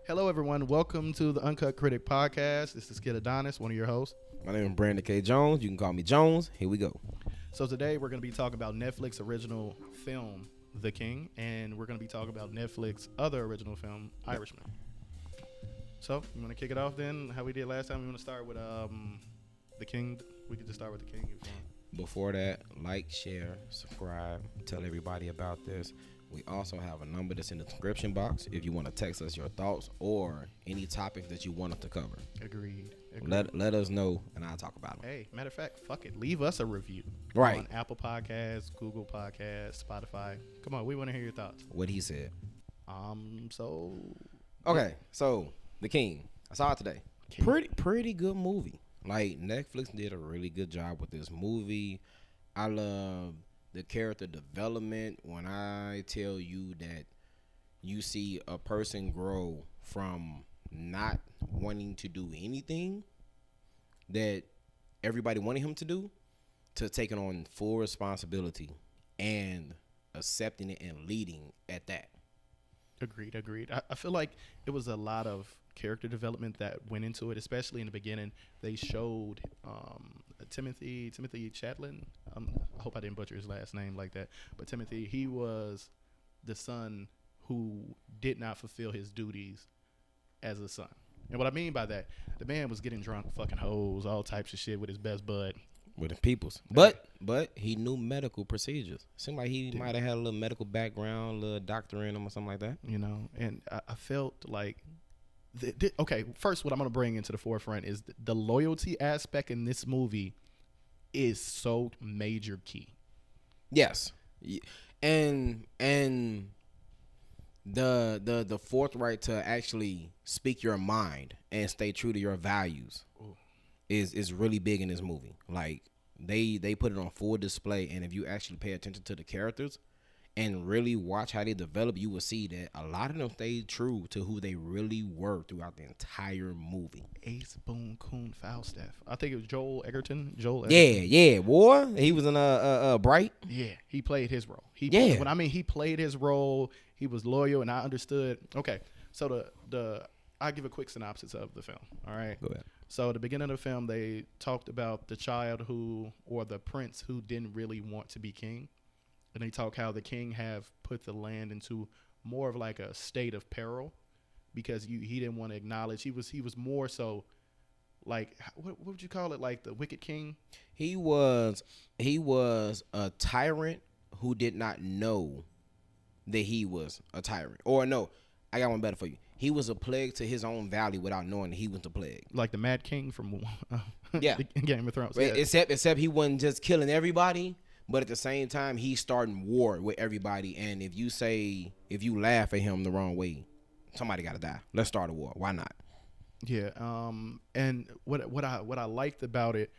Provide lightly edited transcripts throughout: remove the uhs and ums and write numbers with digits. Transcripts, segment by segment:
Hello, everyone. Welcome to the Uncut Critic podcast. This is Kiddadonis, one of your hosts. My name is Brandon K. Jones. You can call me Jones. Here we go. So today we're going to be talking about Netflix original film, The King, and we're going to be talking about Netflix other original film, Irishman. So you want to kick it off then? How we did last time? We want to start with The King. We could just start with The King if you want. Before that, like, share, subscribe, tell everybody about this. We also have a number that's in the description box if you want to text us your thoughts or any topics that you want us to cover. Agreed. Let us know, and I'll talk about them. Hey, matter of fact, fuck it. Leave us a review. Right. On Apple Podcasts, Google Podcasts, Spotify. Come on, we want to hear your thoughts. What he said. Okay, so The King. I saw it today. Pretty good movie. Like, Netflix did a really good job with this movie. I love the character development. When I tell you that you see a person grow from not wanting to do anything that everybody wanted him to do to taking on full responsibility and accepting it and leading at that. Agreed. I feel like it was a lot of character development that went into it, especially in the beginning. They showed Timothy Chatlin. I hope I didn't butcher his last name like that. But Timothy, he was the son who did not fulfill his duties as a son. And what I mean by that, the man was getting drunk, fucking hoes, all types of shit with his best bud. With the peoples. But he knew medical procedures. Seemed like he might have had a little medical background, a little doctor in him or something like that. You know, and I felt like, okay, first what I'm going to bring into the forefront is the loyalty aspect in this movie is so major key. Yes. And the forthright to actually speak your mind and stay true to your values is really big in this movie. Like, they put it on full display, and if you actually pay attention to the characters and really watch how they develop, you will see that a lot of them stayed true to who they really were throughout the entire movie. Ace Boone Coon Falstaff. I think it was Joel Egerton. Yeah, boy. He was in Bright. Yeah, he played his role. He played his role. He was loyal, and I understood. Okay, so I'll give a quick synopsis of the film. All right. Go ahead. So at the beginning of the film, they talked about the child or the prince who didn't really want to be king. And they talk how the king have put the land into more of like a state of peril because he didn't want to acknowledge. He was more so like, what would you call it? Like the wicked king? He was a tyrant who did not know that he was a tyrant. Or no, I got one better for you. He was a plague to his own valley without knowing that he was the plague. Like the Mad King from yeah. Game of Thrones. Yeah. Except he wasn't just killing everybody, but at the same time, he's starting war with everybody. And if you laugh at him the wrong way, somebody got to die. Let's start a war. Why not? Yeah. And what I liked about it,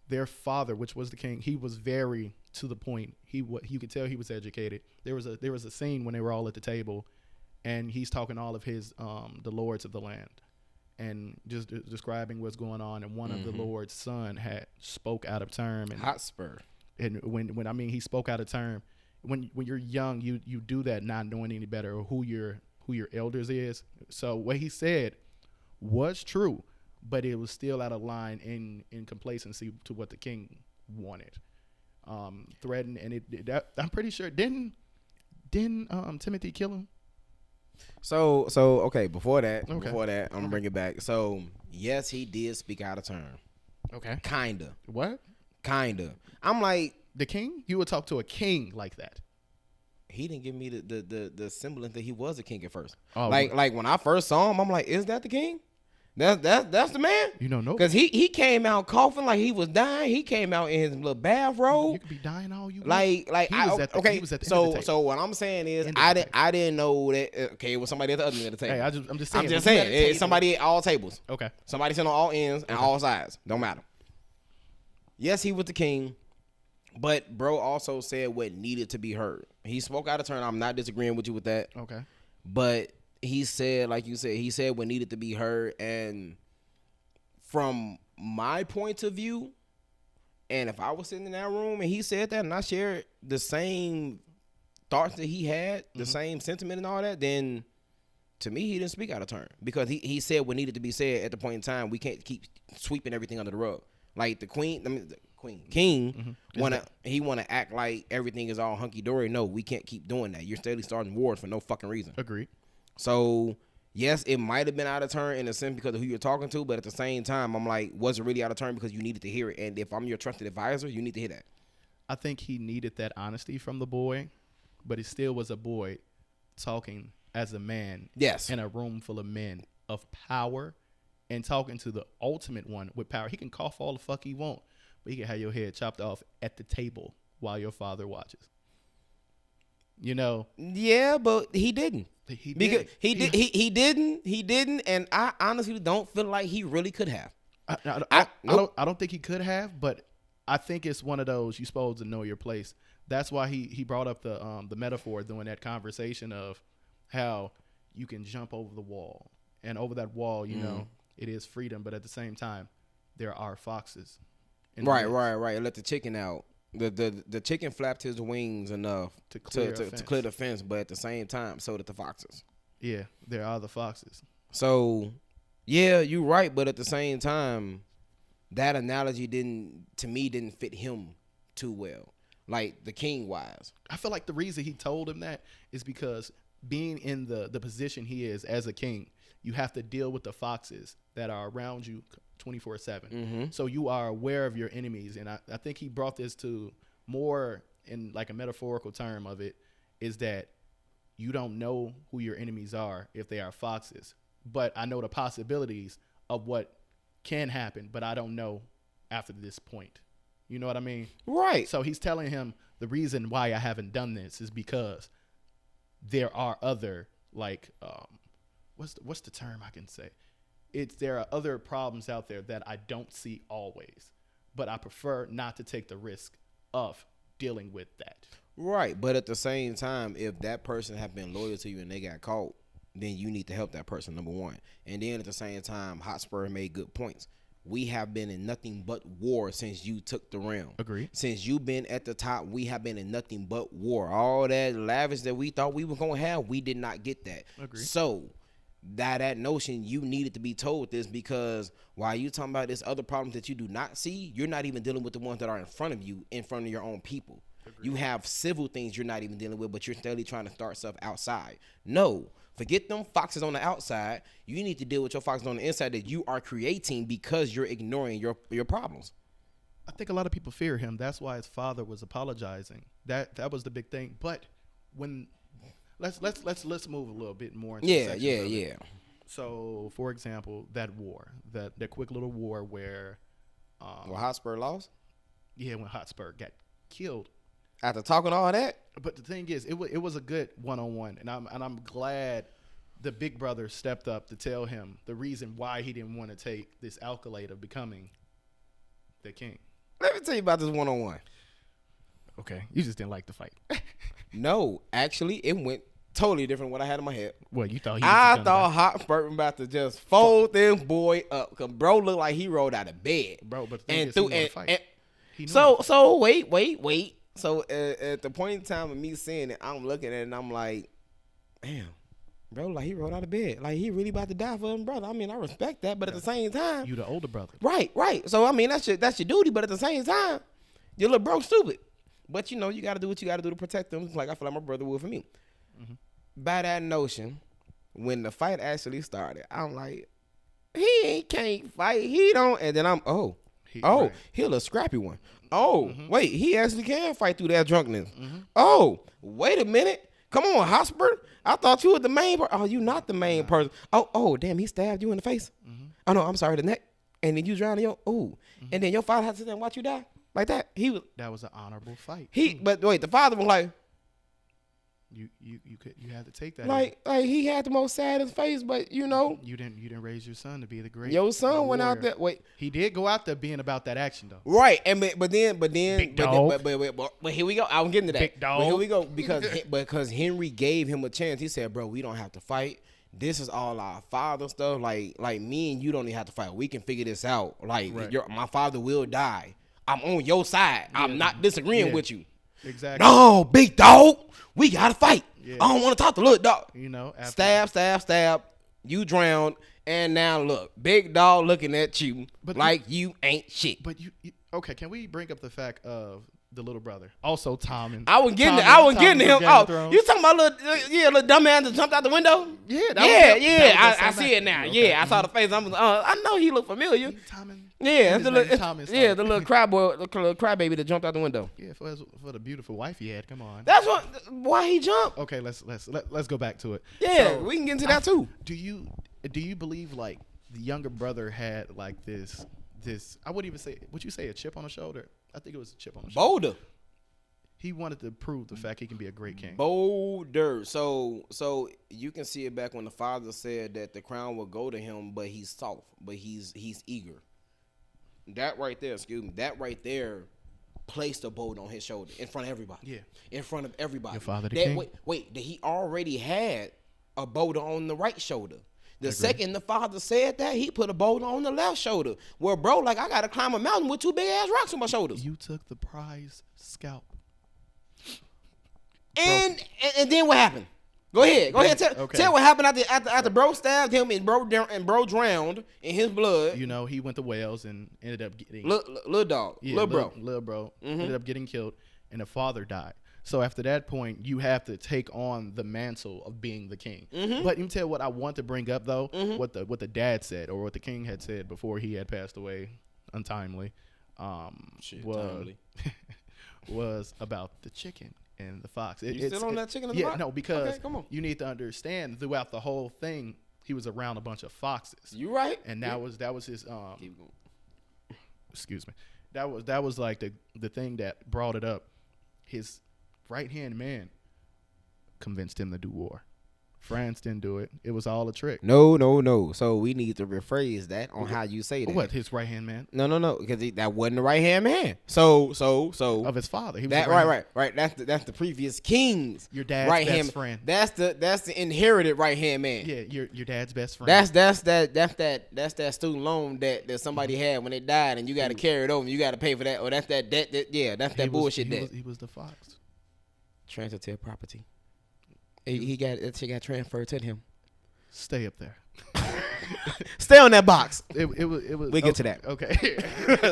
their father, which was the king, he was very to the point. You could tell he was educated. There was a scene when they were all at the table, and he's talking all of his the lords of the land, and just describing what's going on. And one of the lord's son had spoke out of term. And Hotspur. And when I mean he spoke out of term, when you're young, you do that not knowing any better or who your elders is. So what he said was true, but it was still out of line in complacency to what the king wanted. Threatened, and I'm pretty sure didn't Timothy kill him? So okay. Before that, I'm gonna bring it back. So yes, he did speak out of turn. Okay. Kinda. What? Kinda. I'm like, the king? You would talk to a king like that? He didn't give me the semblance that he was a king at first. Oh, like when I first saw him, I'm like, is that the king? That's the man? You don't know. Because he came out coughing like he was dying. He came out in his little bathrobe. You could be dying all you want. He was at the end of the table. So what I'm saying is I didn't know that. Okay, it was somebody at the other end of the table. Hey, I'm just saying. It's somebody at all tables. Okay. Somebody sitting on all ends and all sides. Don't matter. Yes, he was the king, but bro also said what needed to be heard. He spoke out of turn. I'm not disagreeing with you with that. Okay. But he said, like you said, he said what needed to be heard. And from my point of view, and if I was sitting in that room and he said that and I shared the same thoughts that he had, the same sentiment and all that, then To me, he didn't speak out of turn because he said what needed to be said at the point in time. We can't keep sweeping everything under the rug. Like the king wanna act like everything is all hunky dory. No, we can't keep doing that. You're steadily starting wars for no fucking reason. Agreed. So yes, it might have been out of turn in a sense because of who you're talking to, but at the same time, I'm like, was it really out of turn because you needed to hear it? And if I'm your trusted advisor, you need to hear that. I think he needed that honesty from the boy, but he still was a boy talking as a man. Yes. In a room full of men of power and talking to the ultimate one with power. He can cough all the fuck he want, but he can have your head chopped off at the table while your father watches. You know? Yeah, but he didn't. He didn't, and I honestly don't feel like he really could have. I don't think he could have, but I think it's one of those you're supposed to know your place. That's why he brought up the metaphor during that conversation of how you can jump over the wall, and over that wall, you know, it is freedom, but at the same time, there are foxes. Right. Let the chicken out. The chicken flapped his wings enough to clear the fence, but at the same time, so did the foxes. Yeah, there are the foxes. So, yeah, you're right, but at the same time, that analogy didn't fit him too well. Like the king wise. I feel like the reason he told him that is because being in the position he is as a king, you have to deal with the foxes that are around you 24/7. So you are aware of your enemies. And I think he brought this to more in like a metaphorical term of it is that you don't know who your enemies are if they are foxes. But I know the possibilities of what can happen, but I don't know after this point. You know what I mean? Right. So he's telling him the reason why I haven't done this is because there are other like what's the term I can say? There are other problems out there that I don't see always, but I prefer not to take the risk of dealing with that. Right, but at the same time, if that person have been loyal to you and they got caught, then you need to help that person, number one. And then at the same time, Hotspur made good points. We have been in nothing but war since you took the realm. Agreed. Since you've been at the top, we have been in nothing but war. All that lavish that we thought we were going to have, we did not get that. Agreed. So that notion, you needed to be told this because while you talking about this other problems that you do not see, you're not even dealing with the ones that are in front of you, in front of your own people. Agreed. You have civil things you're not even dealing with, but you're steadily trying to start stuff outside. No. Forget them foxes on the outside. You need to deal with your foxes on the inside that you are creating because you're ignoring your problems. I think a lot of people fear him. That's why his father was apologizing. That was the big thing. But when let's move a little bit more into Yeah. So, for example, that war, that quick little war where Hotspur lost? Yeah, when Hotspur got killed. After talking all that? But the thing is, it was a good one-on-one, and I'm glad the big brother stepped up to tell him the reason why he didn't want to take this accolade of becoming the king. Let me tell you about this one-on-one. Okay, you just didn't like the fight. No, actually, it went totally different than what I had in my head. Well, you thought I thought Hotspur was about to just fold them boy up, cause bro looked like he rolled out of bed, bro. But the thing is, he knew fight. So wait. So at the point in time of me seeing it, I'm looking at it and I'm like, damn, bro, like he rolled out of bed. Like he really about to die for him, brother. I mean, I respect that, but at the same time, you the older brother. Right. So I mean, that's your duty, but at the same time, your little bro stupid. But you know, you gotta do what you gotta do to protect them. Like I feel like my brother would for me. Mm-hmm. By that notion, when the fight actually started, I'm like, he can't fight. He don't. And then I'm right. He a little scrappy one. Wait, he actually can fight through that drunkenness. Wait a minute. Come on, Hotspur. I thought you were the main person. Oh, you not the main person. Oh, damn, he stabbed you in the face. Oh, no, I'm sorry, the neck. And then you drowned in your, and then your father had to sit there and watch you die like that. That was an honorable fight. But wait, the father was like, You had to take that. Like he had the most saddest face, but you know, you didn't raise your son to be the great. Your son went out there. Wait, he did go out there being about that action though. Right, and but then, Big dog. But here we go. I'm getting to that. Big dog. But here we go because Henry gave him a chance. He said, "Bro, we don't have to fight. This is all our father stuff. Like me and you don't even have to fight. We can figure this out. Like my father will die. I'm on your side. I'm not disagreeing with you." Exactly. No, big dog. We gotta fight. Yeah. I don't want to talk to little dog. You know, Stab. You drowned, and now look, big dog looking at you like you ain't shit. But you okay? Can we bring up the fact of the little brother? Also, Tom and I was getting to him. Oh, you talking about little dumb man that jumped out the window? Yeah, I see it now. Okay. Yeah, I saw the face. I know he looked familiar. The little crybaby that jumped out the window. Yeah, for the beautiful wife he had. Come on. That's why he jumped. Okay, let's go back to it. Yeah, so, we can get into that too. Do you believe like the younger brother had like this? I wouldn't even say. Would you say a chip on the shoulder? I think it was a chip on the shoulder. Bolder. He wanted to prove the fact he can be a great king. Bolder. So you can see it back when the father said that the crown will go to him, but he's soft, but he's eager. That right there, placed a bolt on his shoulder in front of everybody. Yeah. In front of everybody. Your father the king. Wait, that he already had a boulder on the right shoulder. The second the father said that, he put a boulder on the left shoulder. Well, bro, like I gotta climb a mountain with 2 big ass rocks on my shoulders. You took the prize scalp. And then what happened? Go ahead. Tell what happened after bro stabbed him and bro drowned in his blood. You know, he went to Wales and ended up getting little dog, little bro ended up getting killed, and the father died. So after that point, you have to take on the mantle of being the king. Mm-hmm. But you tell what I want to bring up though, what the dad said or what the king had said before he had passed away untimely, was about the chicken and the fox. You still on that chicken and the fox? Yeah, no, because you need to understand throughout the whole thing, he was around a bunch of foxes. You right? And that was his excuse me. That was like the thing that brought it up. His right-hand man convinced him to do war. France didn't do it. It was all a trick. No. So we need to rephrase that on how you say that. What, his right-hand man? No, because that wasn't the right-hand man. So of his father. He was that right. That's the previous king's your dad's right-hand best friend. That's the inherited right-hand man. Yeah, your dad's best friend. That's that student loan that somebody had when they died, and you got to carry it over. And you got to pay for that. Or that's that debt. That's that bullshit debt. He was the fox. Transfer to property. He got transferred to him. Stay up there. Stay on that box. It was. We get to that. Okay.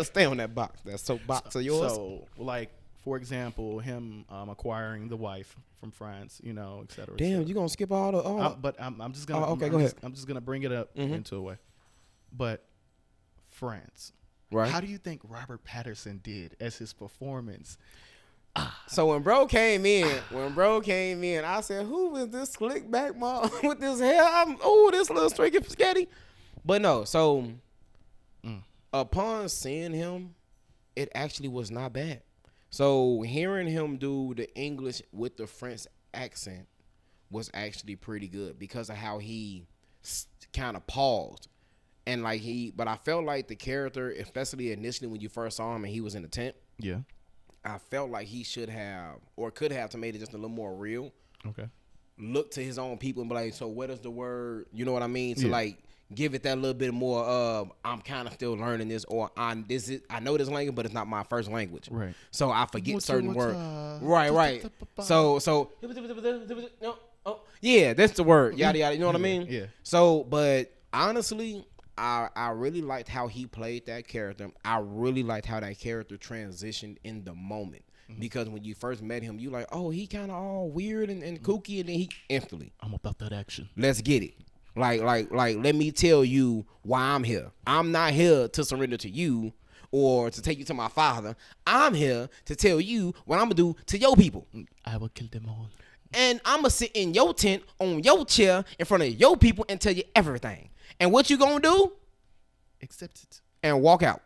Stay on that box. That soapbox of yours. So, like for example, him acquiring the wife from France, you know, et cetera. Damn, you gonna skip all the? But I'm just gonna. Okay, go ahead. I'm just gonna bring it up into a way. But France. Right. How do you think Robert Pattinson did as his performance? So when bro came in, I said, "Who is this slick back mom with this hair? This little streaky spaghetti." But no, so upon seeing him, it actually was not bad. So hearing him do the English with the French accent was actually pretty good because of how he kind of paused. And but I felt like the character, especially initially when you first saw him and he was in the tent. Yeah. I felt like he should have or could have to made it just a little more real. Okay. Look to his own people and be like, so what is the word? You know what I mean? To like give it that little bit more I'm kind of still learning this, or I know this language, but it's not my first language. Right. So I forget certain words. Right. So yeah, that's the word. Yada yada. You know what I mean? Yeah. So, but honestly, I really liked how he played that character. I really liked how that character transitioned in the moment. Because when you first met him, you like, oh, he kind of all weird and kooky, and then he instantly, I'm about that action. Let's get it. Like, let me tell you why I'm here. I'm not here to surrender to you or to take you to my father. I'm here to tell you what I'm going to do to your people. I will kill them all. And I'm going to sit in your tent on your chair in front of your people and tell you everything. And what you going to do? Accept it. And walk out.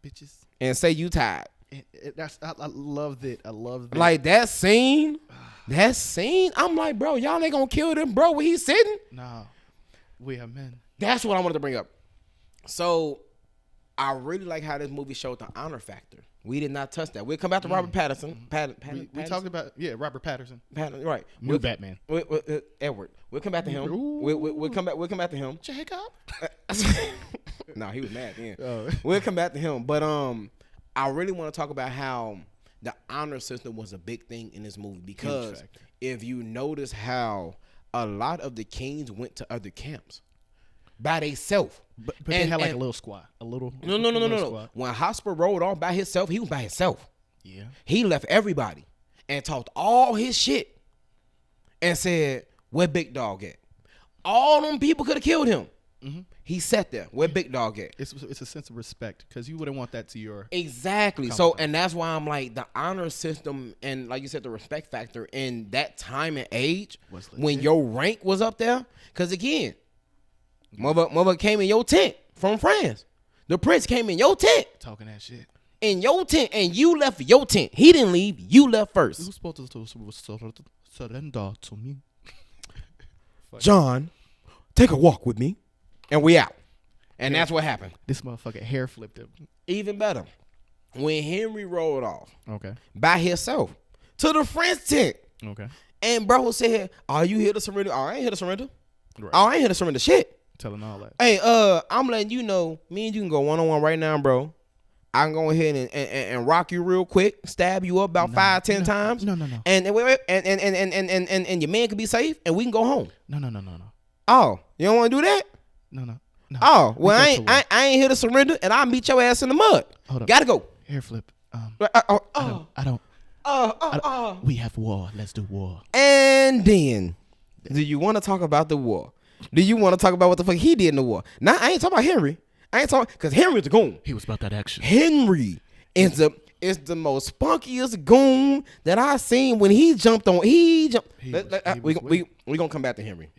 Bitches. And say you tired. I loved it. I loved it. Like that scene. I'm like, bro, y'all ain't going to kill them, bro, where he's sitting? Nah. We are men. That's what I wanted to bring up. So I really like how this movie showed the honor factor. We did not touch that. We'll come back to Robert Pattinson. We talked about Robert Pattinson. Right. New Batman. Edward. We'll come back to him. We'll come back to him. Jacob. No, he was mad then. We'll come back to him. But I really want to talk about how the honor system was a big thing in this movie because if you notice how a lot of the kings went to other camps by themselves. But they had like a little squad. A little. No. When Hotspur rode off by himself, he was by himself. Yeah. He left everybody and talked all his shit and said, where Big Dog at? All them people could have killed him. Mm-hmm. He sat there. Where Big Dog at? It's a sense of respect because you wouldn't want that to your exactly. So, and that's why I'm like the honor system and like you said, the respect factor in that time and age when your rank was up there. Because again, mother came in your tent from France. The prince came in your tent talking that shit in your tent, and you left your tent. He didn't leave. You left first. You supposed to surrender to me. John, take a walk with me, and we out. And that's what happened. This motherfucker hair flipped him. Even better, when Henry rolled off, okay, by himself to the French tent, okay, and bro said, "Are you here to surrender? Oh, I ain't here to surrender. Right. Oh, I ain't here to surrender shit." Telling all that. Hey, I'm letting you know, me and you can go 1-on-1 right now, bro. I can go ahead and rock you real quick, stab you up about 5-10 times. No. And your man can be safe, and we can go home. No. Oh, you don't want to do that? No. Oh, well, I ain't here to surrender, and I'll meet your ass in the mud. Hold up. Gotta go. Hair flip. I don't. We have war. Let's do war. And then, do you want to talk about the war? Do you want to talk about what the fuck he did in the war? Now, I ain't talking about Henry. I ain't talking because Henry was the goon. He was about that action. Henry is the most spunkiest goon that I seen when he jumped on. We gonna come back to Henry.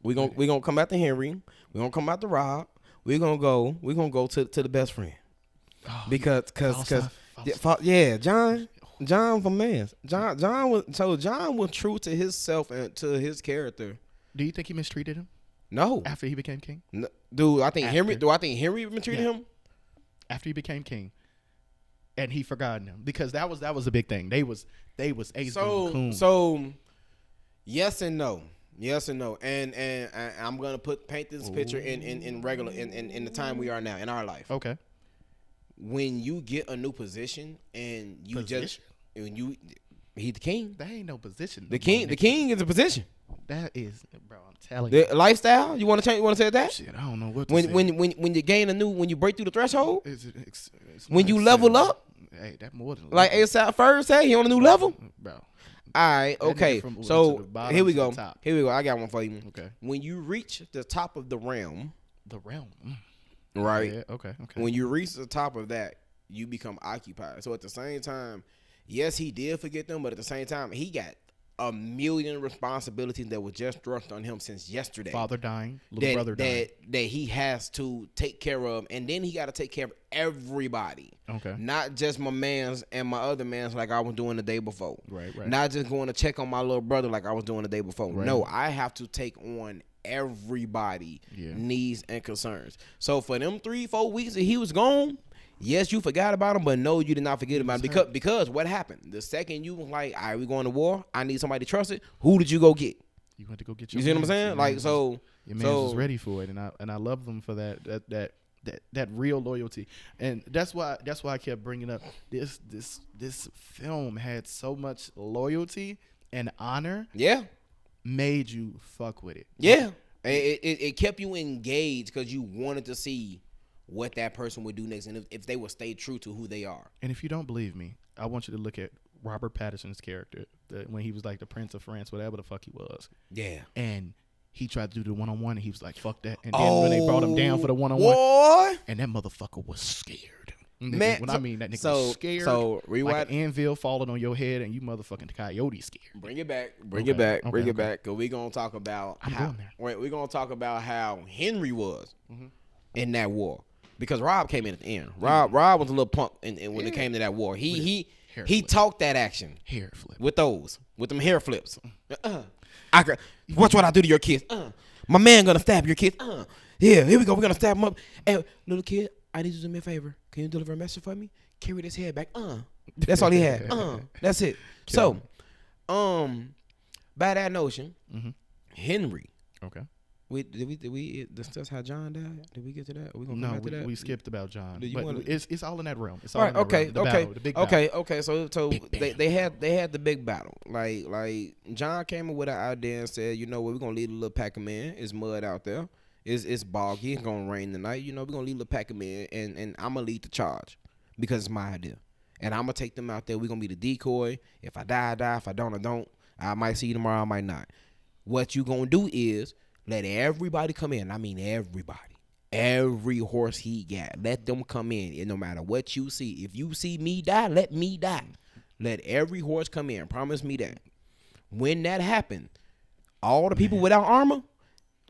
We gonna come back to Henry. We gonna come back to Rob. We gonna go to the best friend. Because John from man. John was true to himself and to his character. Do you think he mistreated him? No. After he became king? No. Do I think Henry mistreated him? After he became king. And he forgotten him. Because that was a big thing. They was ace coon. So yes and no. And I'm gonna paint this picture in regular in the time we are now in our life. Okay. When you get a new position and you he's the king. That ain't no position. The king is a position. That is, bro. I'm telling you. The lifestyle. You want to change? You want to say that? Shit, I don't know what. To say. When you gain when you break through the threshold. It's when you level up. Hey, that more than like ASAP first. Hey, he on a new level, bro. All right. Okay. So here we go. I got one for you. Okay. When you reach the top of the realm. Right. Yeah, okay. When you reach the top of that, you become occupied. So at the same time, yes, he did forget them, but at the same time, he got a million responsibilities that were just thrust on him since yesterday. Father dying, little brother dying. That he has to take care of, and then he got to take care of everybody. Okay. Not just my mans and my other mans like I was doing the day before. Right. Not just going to check on my little brother like I was doing the day before. Right. No, I have to take on everybody needs and concerns. So for them 3-4 weeks that he was gone, yes, you forgot about him, but no, you did not forget about him because what happened? The second you was like, all right, we going to war. I need somebody to trust it. Who did you go get? You went to go get your. You see what I'm saying? Like so, your man was ready for it, and I love them for that real loyalty, and that's why I kept bringing up this film had so much loyalty and honor. Yeah. Made you fuck with it. Yeah. It kept you engaged because you wanted to see what that person would do next and if they would stay true to who they are. And if you don't believe me, I want you to look at Robert Pattinson's character when he was like the Prince of France, whatever the fuck he was. Yeah. And he tried to do the 1-on-1 and he was like, fuck that. And then when they brought him down for the 1-on-1, and that motherfucker was scared. Man, I mean that nigga was scared. So rewind. Like an anvil falling on your head and you motherfucking coyote scared. Bring it back. Bring it back. Cause we gonna talk about we're gonna talk about how Henry was in that war. Because Rob came in at the end. Rob was a little punk when it came to that war. He talked that action. Hair flip. With them hair flips. Watch what I do to your kids. My man gonna stab your kids. Yeah, here we go. We're gonna stab him up. Hey, little kid, I need you to do me a favor. Can you deliver a message for me? Carry this head back. That's all he had. That's it. So, by that notion, Henry. Okay. Did we discuss how John died? Did we get to that? Are we gonna come back to that? We skipped about John. Do you But wanna- it's all in that realm. It's all Right. in that Okay. realm. The Okay. battle, the big battle. Okay. So they had the big battle. Like John came up with an idea and said, you know what, we're gonna leave a little pack of men. It's mud out there. It's boggy. It's gonna rain tonight. You know, we're gonna leave a little pack of men, and I'm gonna lead the charge because it's my idea. And I'm gonna take them out there. We're gonna be the decoy. If I die, I die. If I don't, I don't. I might see you tomorrow. I might not. What you gonna do is let everybody come in. I mean everybody. Every horse he got. Let them come in. And no matter what you see. If you see me die, let me die. Let every horse come in. Promise me that. When that happened, all the people without armor,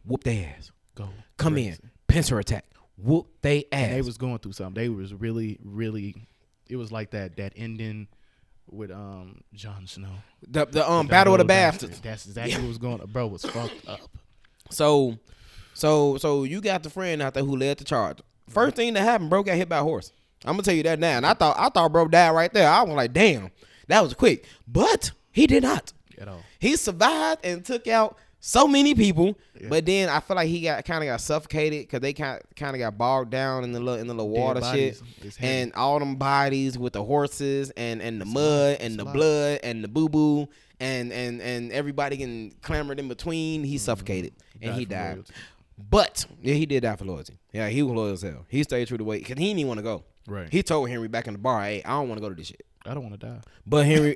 whoop their ass. Go. Come crazy. in. Pincer attack. Whoop they ass. And they was going through something. They was really, really. It was like that ending with Jon Snow. The Battle of the Bastards. That's exactly what was going on. Bro was fucked up. So you got the friend out there who led the charge. First thing that happened, bro got hit by a horse. I'm gonna tell you that now. And I thought bro died right there. I was like, damn, that was quick. But he did not. At all. He survived and took out so many people. Yeah. But then I feel like he kind of got suffocated because they kind of got bogged down in the little water shit. And all them bodies with the horses and the mud and the blood and the boo boo and everybody getting clamored in between. He suffocated and he died. Loyalty. But yeah, he did die for loyalty. Yeah, he was loyal as hell. He stayed true to the way because he didn't even want to go. Right. He told Henry back in the bar, "Hey, I don't want to go to this shit." I don't want to die. But Henry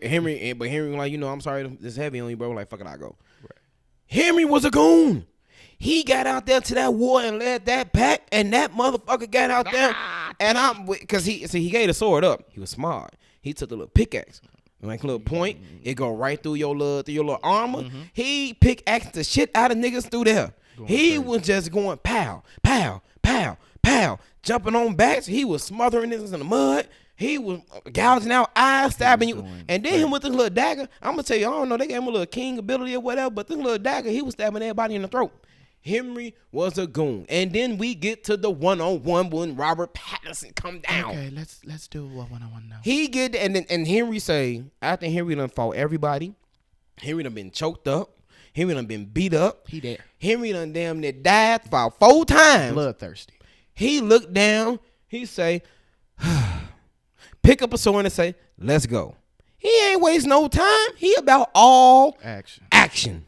was like, you know, I'm sorry, this heavy on you, bro. Like, fuck it, I go. Right. Henry was a goon. He got out there to that war and led that pack, and that motherfucker got out there, and because he gave the sword up. He was smart. He took the little pickaxe, like a little point. It go right through your little armor. Mm-hmm. He pickaxed the shit out of niggas through there. He was just going pow, pow, pow, pow, jumping on backs. He was smothering niggas in the mud. He was gouging out eyes, stabbing you. And then him with this little dagger, I'm going to tell you, I don't know, they gave him a little king ability or whatever, but this little dagger, he was stabbing everybody in the throat. Henry was a goon. And then we get to the one-on-one when Robert Pattinson come down. Okay, let's do a one-on-one now. He get, and Henry say, after Henry done fought everybody, Henry done been choked up, Henry done been beat up. He there. Henry done damn near died about 4 times. Bloodthirsty. He looked down, he say, pick up a sword and say, let's go. He ain't waste no time. He about all action.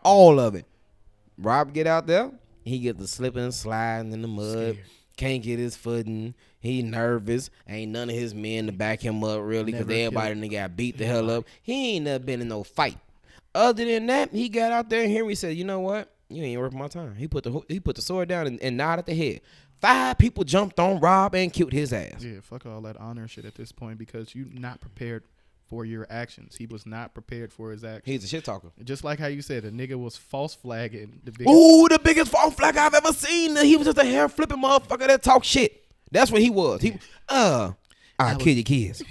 All of it. Rob get out there. He get the slipping and sliding in the mud. Scared. Can't get his footing. He nervous. Ain't none of his men to back him up really because everybody done got beat the hell up. He ain't never been in no fight. Other than that, he got out there and Henry said, you know what? You ain't worth my time. He put the sword down and nodded the head. 5 people jumped on Rob and killed his ass. Yeah, fuck all that honor shit at this point because you not prepared for your actions. He was not prepared for his actions. He's a shit talker. Just like how you said, the nigga was false flagging. The biggest false flag I've ever seen. He was just a hair flipping motherfucker that talk shit. That's what he was. I kill your kids.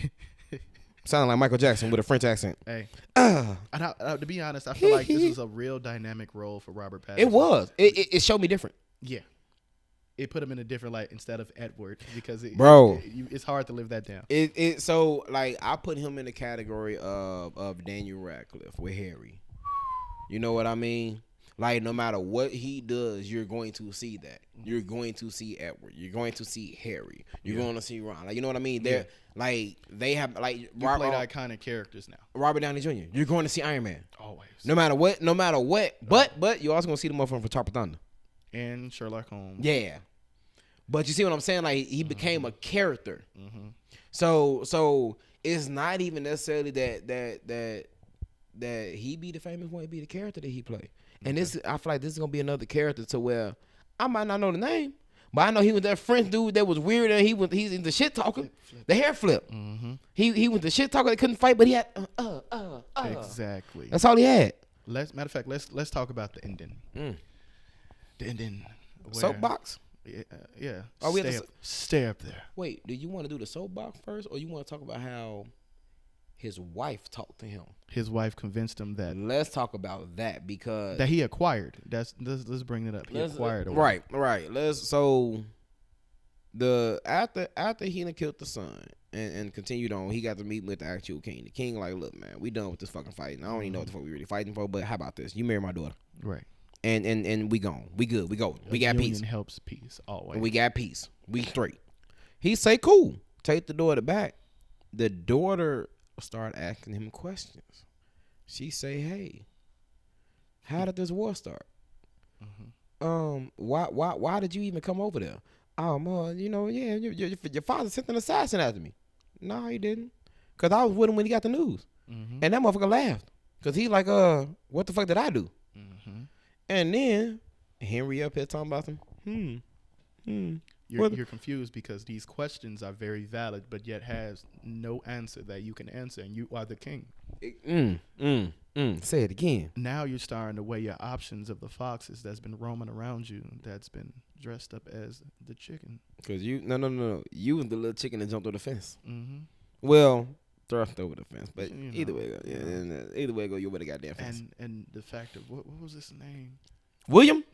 Sounding like Michael Jackson with a French accent. Hey. To be honest, I feel like this was a real dynamic role for Robert Pattinson. It was. It showed me different. Yeah. It put him in a different light instead of Edward because it's hard to live that down. So like I put him in the category of Daniel Radcliffe with Harry. You know what I mean? Like no matter what he does, you're going to see that. You're going to see Edward. You're going to see Harry. You're going to see Ron. Like you know what I mean? They're like they have like you played iconic characters now. Robert Downey Jr. You're going to see Iron Man. Always. No matter what. But you're also gonna see the motherfucker from Top of Thunder. And Sherlock Holmes. Yeah. But you see what I'm saying? Like he became a character. Mm-hmm. So it's not even necessarily that he be the famous one, it be the character that he played. And I feel like this is gonna be another character to where I might not know the name, but I know he was that French dude that was weird and he's the shit talker, the hair flip. Mm-hmm. He was the shit talker that couldn't fight, but he had exactly. That's all he had. Matter of fact, let's talk about the ending. The ending. Soapbox. Yeah. Stay up there. Wait, do you want to do the soapbox first, or you want to talk about how his wife talked to him? His wife convinced him that. Let's talk about that because that he acquired. Let's bring it up. He acquired. Right. After he done killed the son and continued on, he got to meet with the actual king. The king like, look, man, we done with this fucking fighting. I don't even know what the fuck we really fighting for, but how about this? You marry my daughter. Right. and we gone. We good. We go. We got peace. Union helps peace always. We got peace. We straight. He say, cool. Take the daughter back. The daughter start asking him questions. She say, hey, how did this war start? Why did you even come over there? Your father sent an assassin after me. No, he didn't. Cause I was with him when he got the news, and that motherfucker laughed. Cause he like, what the fuck did I do? And then Henry up here talking about some. You're confused because these questions are very valid, but yet has no answer that you can answer, and you are the king. Say it again. Now you're starting to weigh your options of the foxes that's been roaming around you, that's been dressed up as the chicken. Cause no. You was the little chicken that jumped over the fence. Well, thrust over the fence, but either way, either way go, you over the goddamn fence. And the fact of what was his name? William.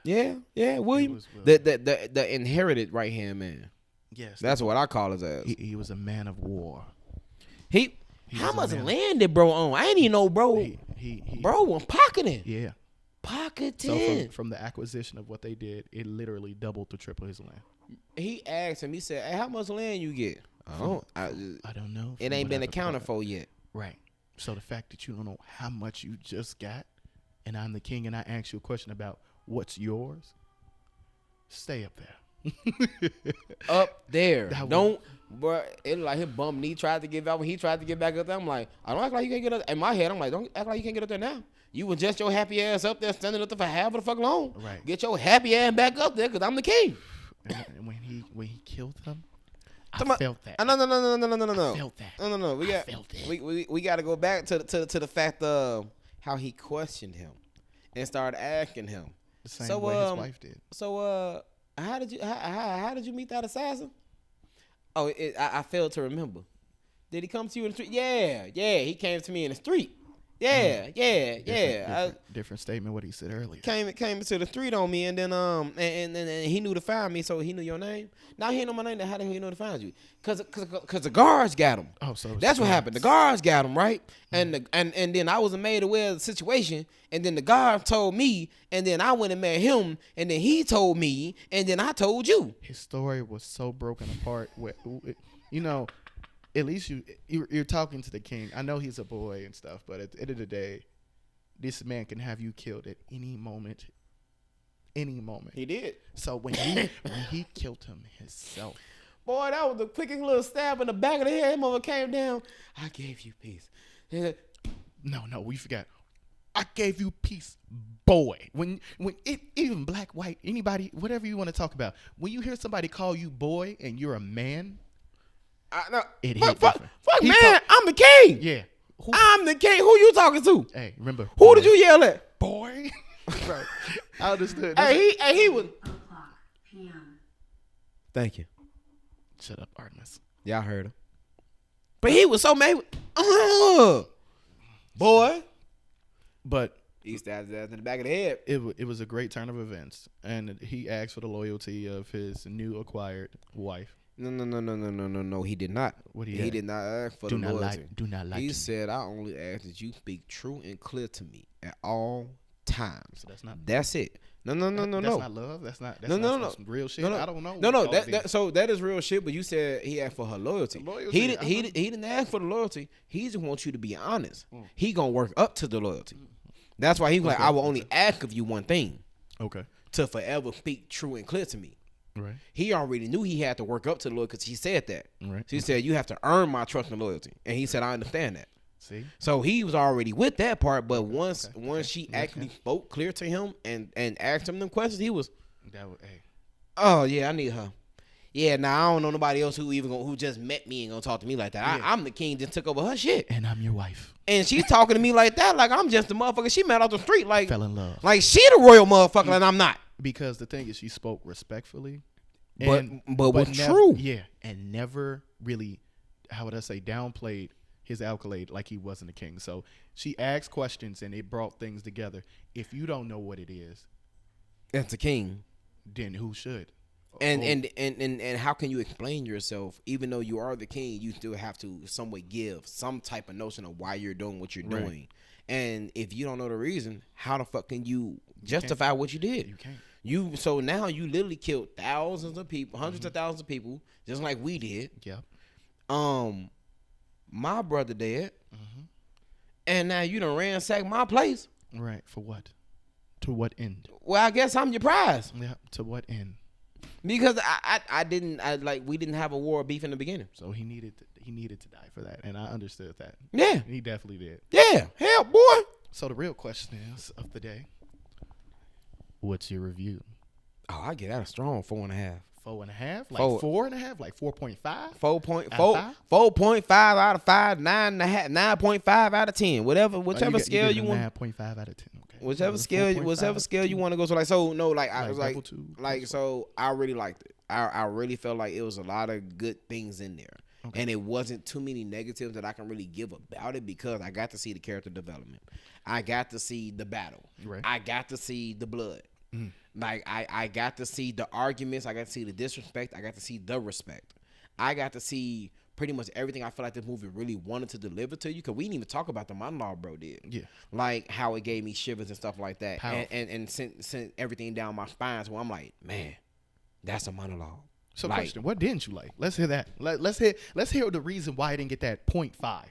Yeah, William. The inherited right hand man. Yes, that's what I call his ass. He was a man of war. How much land did bro own? I ain't even know, bro. Bro was pocketing. Yeah, pocketing. So from the acquisition of what they did, it literally doubled to triple his land. He asked him. He said, "Hey, how much land you get?" I don't know. It ain't been accounted for yet. Right. So the fact that you don't know how much you just got, and I'm the king, and I ask you a question about what's yours, stay up there. Up there. Don't, bro. It like his bum knee tried to get out when he tried to get back up there. I'm like, I don't act like you can't get up. In my head, I'm like, don't act like you can't get up there now. You was just your happy ass up there standing up there for half of the fuck long. Right. Get your happy ass back up there, cause I'm the king. And when he killed them, I felt that. No. I felt that. No. We got to go back to the fact of how he questioned him and started asking him. The same way his wife did. So how did you meet that assassin? Oh, I failed to remember. Did he come to you in the street? Yeah. He came to me in the street. Yeah. Different statement what he said earlier. Came to the street on me, and then and he knew to find me, so he knew your name. Now he know my name. How the hell he know to find you? Cause the guards got him. Oh, so that's what happened. The guards got him, right? And then I was made aware of the situation, and then the guard told me, and then I went and met him, and then he told me, and then I told you. His story was so broken apart. At least you're talking to the king. I know he's a boy and stuff, but at the end of the day, this man can have you killed at any moment. Any moment. He did. So when he killed him himself, boy, that was the quickest little stab in the back of the head. His mother came down. I gave you peace. No, we forgot. I gave you peace, boy. When even black, white, anybody, whatever you want to talk about, when you hear somebody call you boy and you're a man. Fuck, man, I'm the king. Yeah. I'm the king. Who you talking to? Hey, remember. Who did you yell at? Boy. Bro, I understood. He was. PM. Thank you. Shut up, Artemis. Y'all heard him. But he was so mad. Boy. But he stabbed his ass in the back of the head. It was a great turn of events. And he asked for the loyalty of his new acquired wife. No. He did not. He did not ask for the loyalty. Do not lie. He said, "I only ask that you speak true and clear to me at all times." So that's it. No. That's not love. That's not some real shit. I don't know. No. So that is real shit. But you said he asked for her loyalty. He didn't ask for the loyalty. He just wants you to be honest. He gonna work up to the loyalty. That's why he was like, "I will only ask of you one thing." Okay. To forever speak true and clear to me. Right. He already knew he had to work up to the loyalty because he said that. Right. So he said, "You have to earn my trust and loyalty," and he said, "I understand that." See. So he was already with that part, but once she actually spoke clear to him and asked him them questions, he was. Oh yeah, I need her. Yeah, now I don't know nobody else who just met me and gonna talk to me like that. I'm the king, just took over her shit, and I'm your wife. And she's talking to me like that, like I'm just a motherfucker she met off the street, like fell in love, like she the royal motherfucker, and I'm not. Because the thing is, she spoke respectfully, but was true. Yeah, and never really, how would I say, downplayed his accolade like he wasn't a king. So she asked questions and it brought things together. If you don't know what it is, that's a king. Then who should? And how can you explain yourself? Even though you are the king, you still have to some way give some type of notion of why you're doing what you're doing. And if you don't know the reason, how the fuck can you justify what you did? You can't. So now you literally killed thousands of people, hundreds of thousands of people, just like we did. Yep. My brother dead, and now you done ransacked my place. Right. For what? To what end? Well, I guess I'm your prize. Yeah. To what end? Because we didn't have a war or beef in the beginning. So he needed to die for that, and I understood that. Yeah. He definitely did. Yeah. Hell, boy. So the real question is of the day: what's your review? Oh, I get that a strong 4.5. 4.5? Like 4.5? Like 4.5? 4.5 out of 5, 9.5 out of 10. Whichever scale you want. 9.5 out of 10. Okay. Whichever scale you want to go. So I really liked it. I really felt like it was a lot of good things in there. Okay. And it wasn't too many negatives that I can really give about it because I got to see the character development. I got to see the battle. Right. I got to see the blood. Like I got to see the arguments. I got to see the disrespect. I got to see the respect. I got to see pretty much everything I feel like this movie really wanted to deliver to you. Because we didn't even talk about the monologue bro did. Yeah. Like how it gave me shivers and stuff like that. And sent everything down my spine. So I'm like, man, that's a monologue. So question, what didn't you like? Let's hear that. Let's hear the reason why I didn't get that 0.5.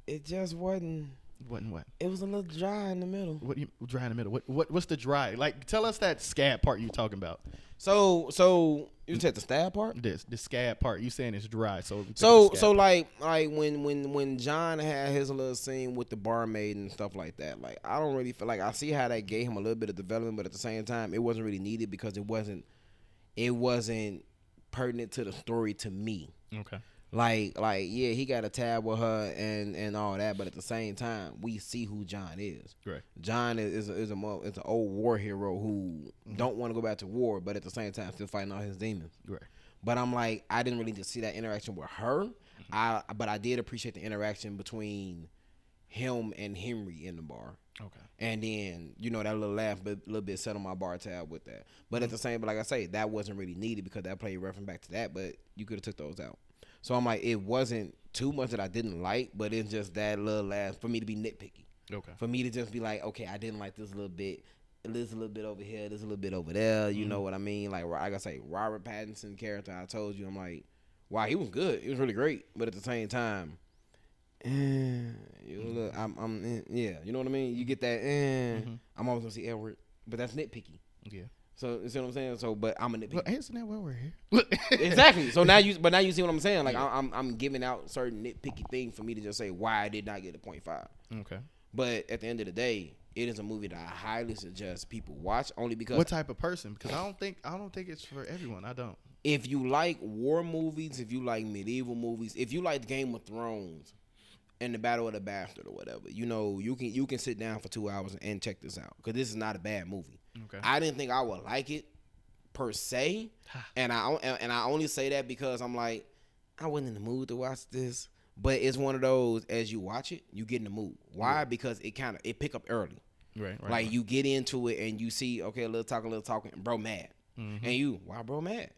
It just wasn't. Wasn't what? It was a little dry in the middle. What you dry in the middle? What's the dry? Like, tell us that scab part you talking about. So you said the stab part? The scab part. You saying it's dry? So like when John had his little scene with the barmaid and stuff like that. Like I don't really feel like I see how that gave him a little bit of development, but at the same time, it wasn't really needed because it wasn't pertinent to the story to me. Okay. Like yeah, he got a tab with her and all that, but at the same time, we see who John is. Right. John is an old war hero who don't want to go back to war, but at the same time still fighting all his demons. Right. But I'm like, I didn't really see that interaction with her. But I did appreciate the interaction between him and Henry in the bar. Okay. And then, that little laugh, but a little bit set on my bar tab with that. But at the same, but like I say, that wasn't really needed because that played reference back to that, but you could have took those out. So I'm like, it wasn't too much that I didn't like, but it's just that little laugh for me to be nitpicky. Okay. For me to just be like, okay, I didn't like this a little bit. This a little bit over here. This a little bit over there. You know what I mean? Like I say, Robert Pattinson character. I told you, I'm like, wow, he was good. He was really great. But at the same time, yeah, you know what I mean? You get that. I'm always gonna see Edward, but that's nitpicky. Yeah. So you see what I'm saying? So, but I'm a nitpicky. Well, isn't that why we're here? Exactly. So now you see what I'm saying? Like I'm giving out certain nitpicky things for me to just say why I did not get a 0.5. Okay. But at the end of the day, it is a movie that I highly suggest people watch only because. What type of person? Because I don't think it's for everyone. I don't. If you like war movies, if you like medieval movies, if you like Game of Thrones and the Battle of the Bastard or whatever, you can sit down for 2 hours and check this out because this is not a bad movie. Okay. I didn't think I would like it per se, and I only say that because I'm like, I wasn't in the mood to watch this. But it's one of those, as you watch it, you get in the mood. Why? Right. Because it pick up early. Right. Like you get into it and you see, okay, a little talking, bro mad, and why bro mad?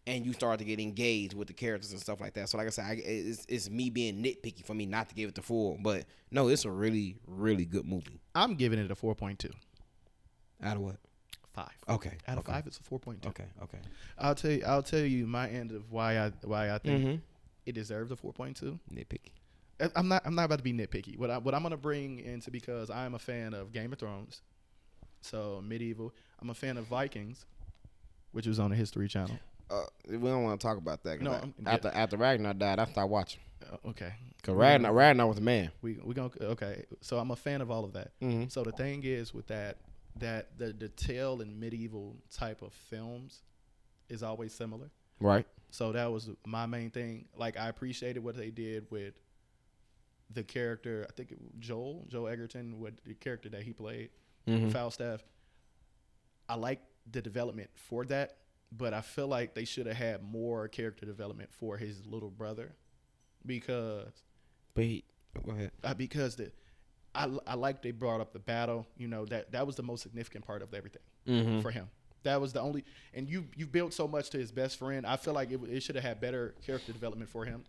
And you start to get engaged with the characters and stuff like that. So like I said, it's me being nitpicky for me not to give it the full. But no, it's a really, really good movie. I'm giving it a 4.2. Out of what? 5. Okay. Out of 5, it's a 4.2. Okay. I'll tell you my end of why I think it deserves a 4.2. Nitpicky. I'm not about to be nitpicky. What I'm gonna bring into, because I'm a fan of Game of Thrones, so medieval. I'm a fan of Vikings, which was on the History Channel. We don't want to talk about that. No, after Ragnar died, I stopped watching. Okay. Cause Ragnar was a man. We gonna okay. So I'm a fan of all of that. So the thing is with that the tale in medieval type of films is always similar. Right. So that was my main thing. Like I appreciated what they did with the character. I think Joel Egerton, with the character that he played, Falstaff. I like the development for that, but I feel like they should have had more character development for his little brother, because. But go ahead. Because I like they brought up the battle. That was the most significant part of everything for him. That was the only, and you built so much to his best friend. I feel like it should have had better character development for him,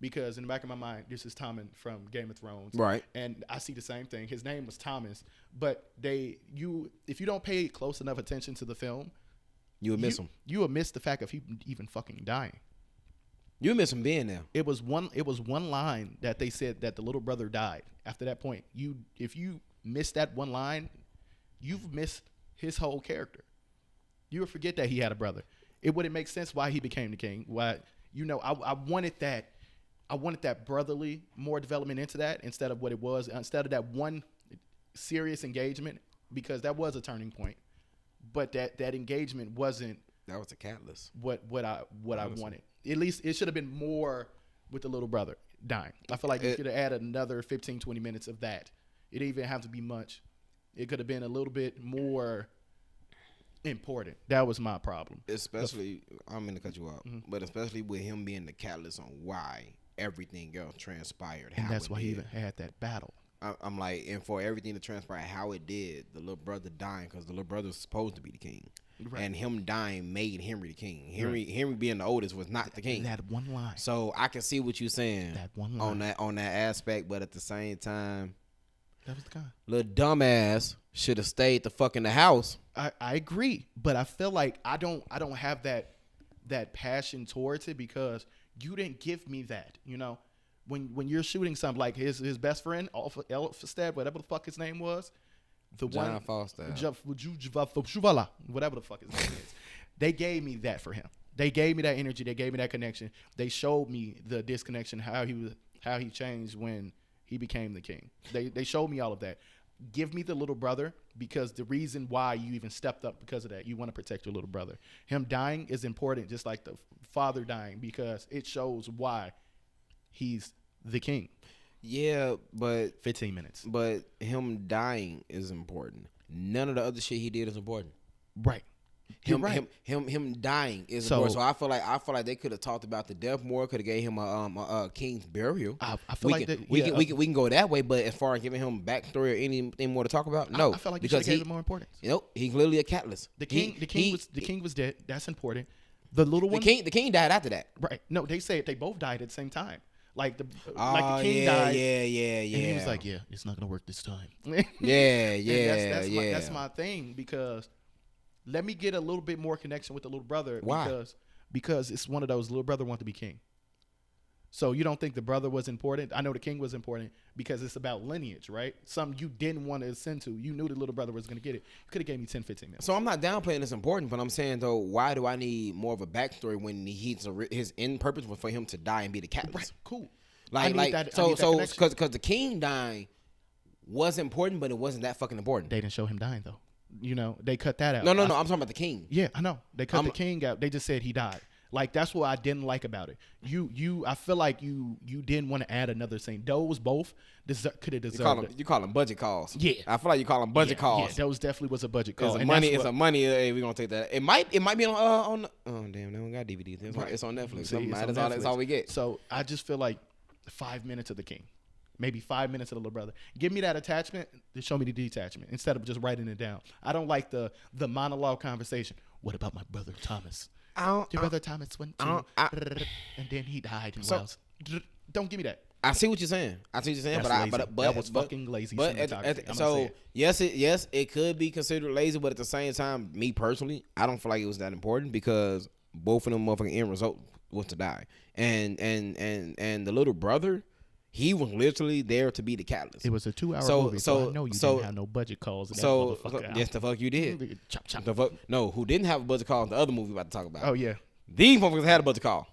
because in the back of my mind, this is Tommen from Game of Thrones, Right. And I see the same thing. His name was Thomas, but if you don't pay close enough attention to the film, You would miss him. You would miss the fact of he even fucking dying. You would miss him being there. It was one line that they said that the little brother died. After that point, if you miss that one line, you've missed his whole character. You would forget that he had a brother. It wouldn't make sense why he became the king. Why, I wanted that brotherly more development into that instead of what it was, instead of that one serious engagement, because that was a turning point. But that engagement wasn't. That was a catalyst. What I wanted. At least it should have been more with the little brother dying. I feel like you could have added another 15, 20 minutes of that. It didn't even have to be much. It could have been a little bit more important. That was my problem. Especially, I'm going to cut you off, but especially with him being the catalyst on why everything else transpired. And that's why he even had that battle. I'm like, and for everything to transpire how it did, the little brother dying, because the little brother was supposed to be the king. Right. And him dying made Henry the king. Henry being the oldest was not the king. That one line. So I can see what you're saying. That one line. On that aspect, but at the same time, that was the guy. Little dumbass should have stayed the fuck in the house. I agree, but I feel like I don't have that passion towards it because you didn't give me that. When you're shooting something like his best friend, Elfstad, whatever the fuck his name was, John Foster, whatever the fuck his name is, they gave me that for him. They gave me that energy. They gave me that connection. They showed me the disconnection, how he changed when he became the king. They showed me all of that. Give me the little brother, because the reason why you even stepped up because of that, you want to protect your little brother. Him dying is important, just like the father dying, because it shows why he's the king. Yeah, but 15 minutes. But him dying is important. None of the other shit he did is important. Right. Him dying is important. So I feel like they could have talked about the death more. Could have gave him a king's burial. I feel we can go that way. But as far as giving him backstory or anything more to talk about, no. I feel like because he gave it more importance. He's literally a catalyst. The king was dead. That's important. The little one. The king died after that. Right. No, they said they both died at the same time. Like the king died. Yeah. And he was like, "Yeah, it's not gonna work this time." That's my thing, because let me get a little bit more connection with the little brother. Why? Because it's one of those little brother want to be king. So you don't think the brother was important? I know the king was important because it's about lineage, right? Something you didn't want to ascend to. You knew the little brother was going to get it. You could have gave me 10, 15 minutes. So I'm not downplaying it's important, but I'm saying, though, why do I need more of a backstory when his end purpose was for him to die and be the catalyst? Right, cool. Because the king dying was important, but it wasn't that fucking important. They didn't show him dying, though. They cut that out. No, I'm talking about the king. Yeah, I know. They cut the king out. They just said he died. Like, that's what I didn't like about it. I feel like you didn't want to add another scene. Those both could have deserved it. You call them budget calls. Yeah. I feel like you call them budget calls. Yeah, those definitely was a budget call. It's a money. Hey, we're going to take that. It might be on oh, damn, they don't got DVDs. It's on Netflix. That's all we get. So I just feel like 5 minutes of the king. Maybe 5 minutes of the little brother. Give me that attachment to show me the detachment instead of just writing it down. I don't like the monologue conversation. What about my brother Thomas? Your brother Thomas went to, and then he died. Don't give me that. I see what you're saying. But that was fucking lazy. Yes, it could be considered lazy, but at the same time, me personally, I don't feel like it was that important because both of them motherfucking end result was to die, and the little brother, he was literally there to be the catalyst. It was a 2-hour movie, so I know you didn't have no budget calls. Yes, the fuck you did. Chop. The fuck, no, who didn't have a budget call? The other movie we about to talk about. Oh yeah, these motherfuckers had a budget call.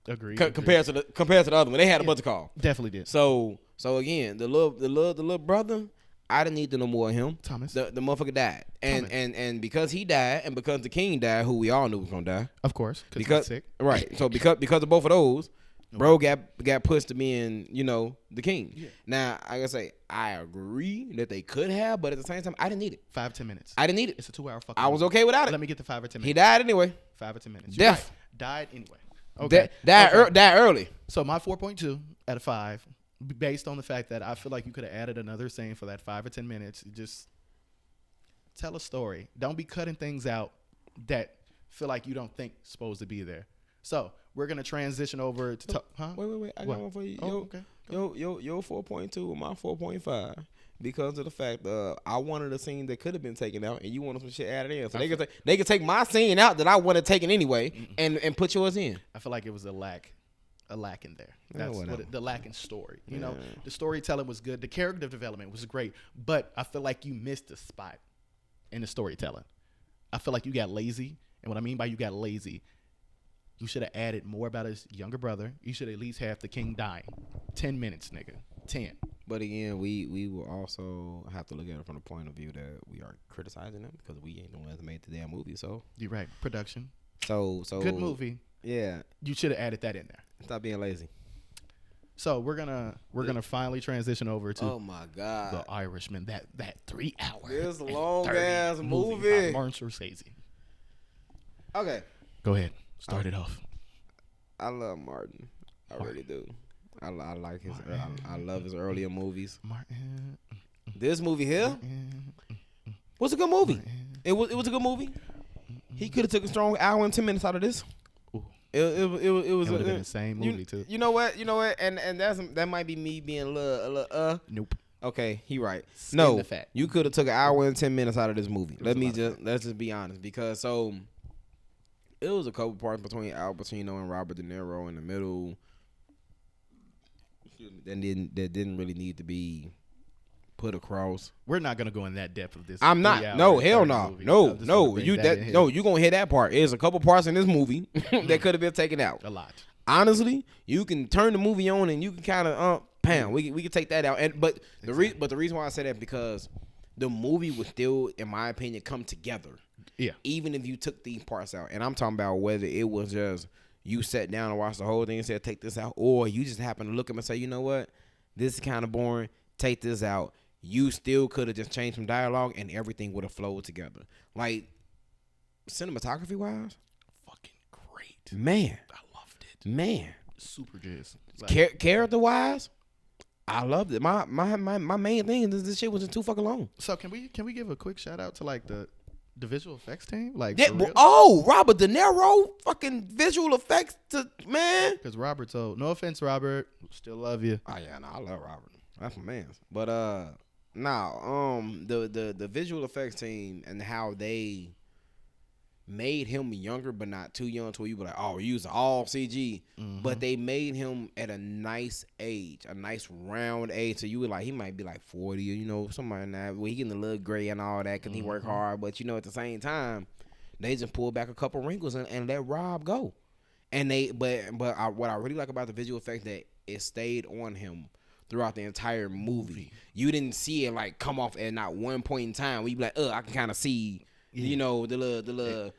Agreed. Compared to the other one, they had a budget call. Definitely did. So again, the little brother, I didn't need to know more of him. Thomas, the motherfucker died, and because he died, and because the king died, who we all knew was gonna die, of course, because sick. Right. So because of both of those. Bro got pushed to being, the king. Yeah. Now, I gotta say, I agree that they could have, but at the same time, I didn't need it. 5-10 minutes. I didn't need it. It's a 2-hour fucking I was okay without it. Let me get the 5 or 10 minutes. He died anyway. 5 or 10 minutes. Death. Right. Died anyway. Okay. Died early. So my 4.2 out of 5, based on the fact that I feel like you could have added another scene for that 5 or 10 minutes. Just tell a story. Don't be cutting things out that feel like you don't think supposed to be there. So we're gonna transition over to Wait. I What? got one for you. Oh, okay. Your 4.2 and my 4.5 because of the fact I wanted a scene that could have been taken out and you wanted some shit added in. So they could take my scene out that I wanted taken anyway and put yours in. I feel like it was a lack in there. Yeah, That's whatever. the lack in story. You know, Yeah. the storytelling was good. The character development was great, but I feel like you missed a spot in the storytelling. I feel like you got lazy, and what I mean by you got lazy, you should have added more about his younger brother. You should at least have the king dying. 10 minutes, nigga. 10. But again, we will also have to look at it from the point of view that we are criticizing them because we ain't the ones that made the damn movie. So You're right. Production. So Good movie. Yeah. You should have added that in there. Stop being lazy. So we're gonna finally transition over to Oh my God. The Irishman. That 3 hour. This and long 30 ass by movie. Martin Scorsese. Okay. Go ahead. Start it off. I love Martin. I really do. I like his. I love his earlier movies. Martin. This movie here was a good movie. It was a good movie. He could have took a strong hour and 10 minutes out of this. Ooh. It was It been the same movie too. You know what? And that might be me being a little Nope. Okay, he right. Skin No, the fat. you could have took an hour and 10 minutes out of this movie. was a lot of Let's just be honest, because it was a couple parts between Al Pacino and Robert De Niro in the middle. That didn't really need to be put across. We're not gonna go in that depth of this. I'm not. 3 hour No, and hell 30 no. movie. No, I'm just no. gonna bring You that that in here. no. You gonna hit that part. There's a couple parts in this movie that could have been taken out. A lot. Honestly, you can turn the movie on and you can kind of we can take that out. And but the reason why I say that because the movie would still, in my opinion, come together. Yeah. Even if you took these parts out, and I'm talking about whether it was just you sat down and watched the whole thing and said take this out, or you just happened to look at them and say, you know what, this is kind of boring. Take this out. You still could have just changed some dialogue and everything would have flowed together. Like cinematography wise, Fucking great. man, I loved it. man. Super jizz. Like, Character wise, I loved it. My main thing is this shit wasn't too fucking long. so can we give a quick shout out to like the visual effects team? Like Yeah, for real? Robert De Niro, fucking visual effects, man. Because Robert told, no offense, Robert, still love you. Oh yeah, no, I love Robert. That's my man. But the visual effects team and how they made him younger, but not too young to where you be like, oh, we using all CG. But they made him at a nice age, a nice round age. So you were like, he might be like 40 or, you know, something like that. Well, he getting a little gray and all that because he work hard. But, you know, at the same time, they just pulled back a couple wrinkles and let Rob go. And what I really like about the visual effects that it stayed on him throughout the entire movie. You didn't see it like come off at not one point in time where you be like, I can kind of see, you know, the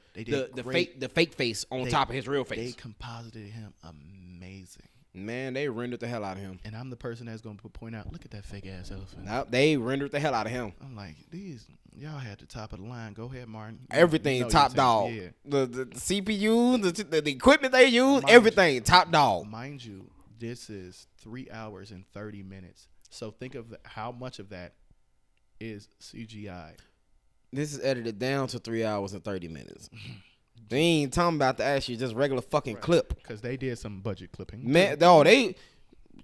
fake face on top of his real face. They composited him amazing. Man, they rendered the hell out of him. And I'm the person that's going to point out, look at that fake ass elephant. Nope, they rendered the hell out of him. I'm like, y'all had the top of the line. Go ahead, Martin. Everything You know top your dog. team. The CPU, the equipment they use, Mind everything top dog. Mind you, this is 3 hours and 30 minutes. So think of how much of that is CGI. This is edited down to 3 hours and 30 minutes. They ain't talking about the actually just regular fucking clip. Because they did some budget clipping. Man,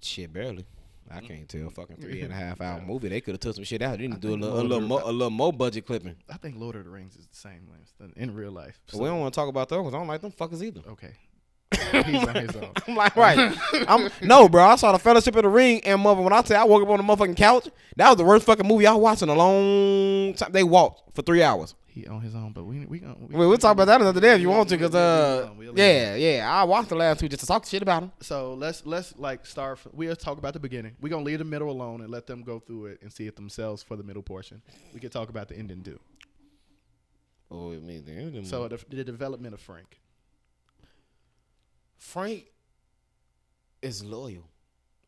shit barely. I can't tell. Fucking 3.5 hour movie. They could have took some shit out. They didn't do a little more budget clipping. I think Lord of the Rings is the same length in real life. So, we don't want to talk about those because I don't like them fuckers either. Okay. He's on his own. I'm like, right. No, bro. I saw the Fellowship of the Ring and when I say I woke up on the motherfucking couch, that was the worst fucking movie I watched in a long time. They walked for 3 hours. He on his own, but we'll talk about that another day if you want to, because we'll I watched the last two just to talk shit about them. So let's like start. We'll talk about the beginning. We're gonna leave the middle alone and let them go through it and see it themselves for the middle portion. We can talk about the ending too. Oh, it means the ending. So the development of Frank. Frank is loyal.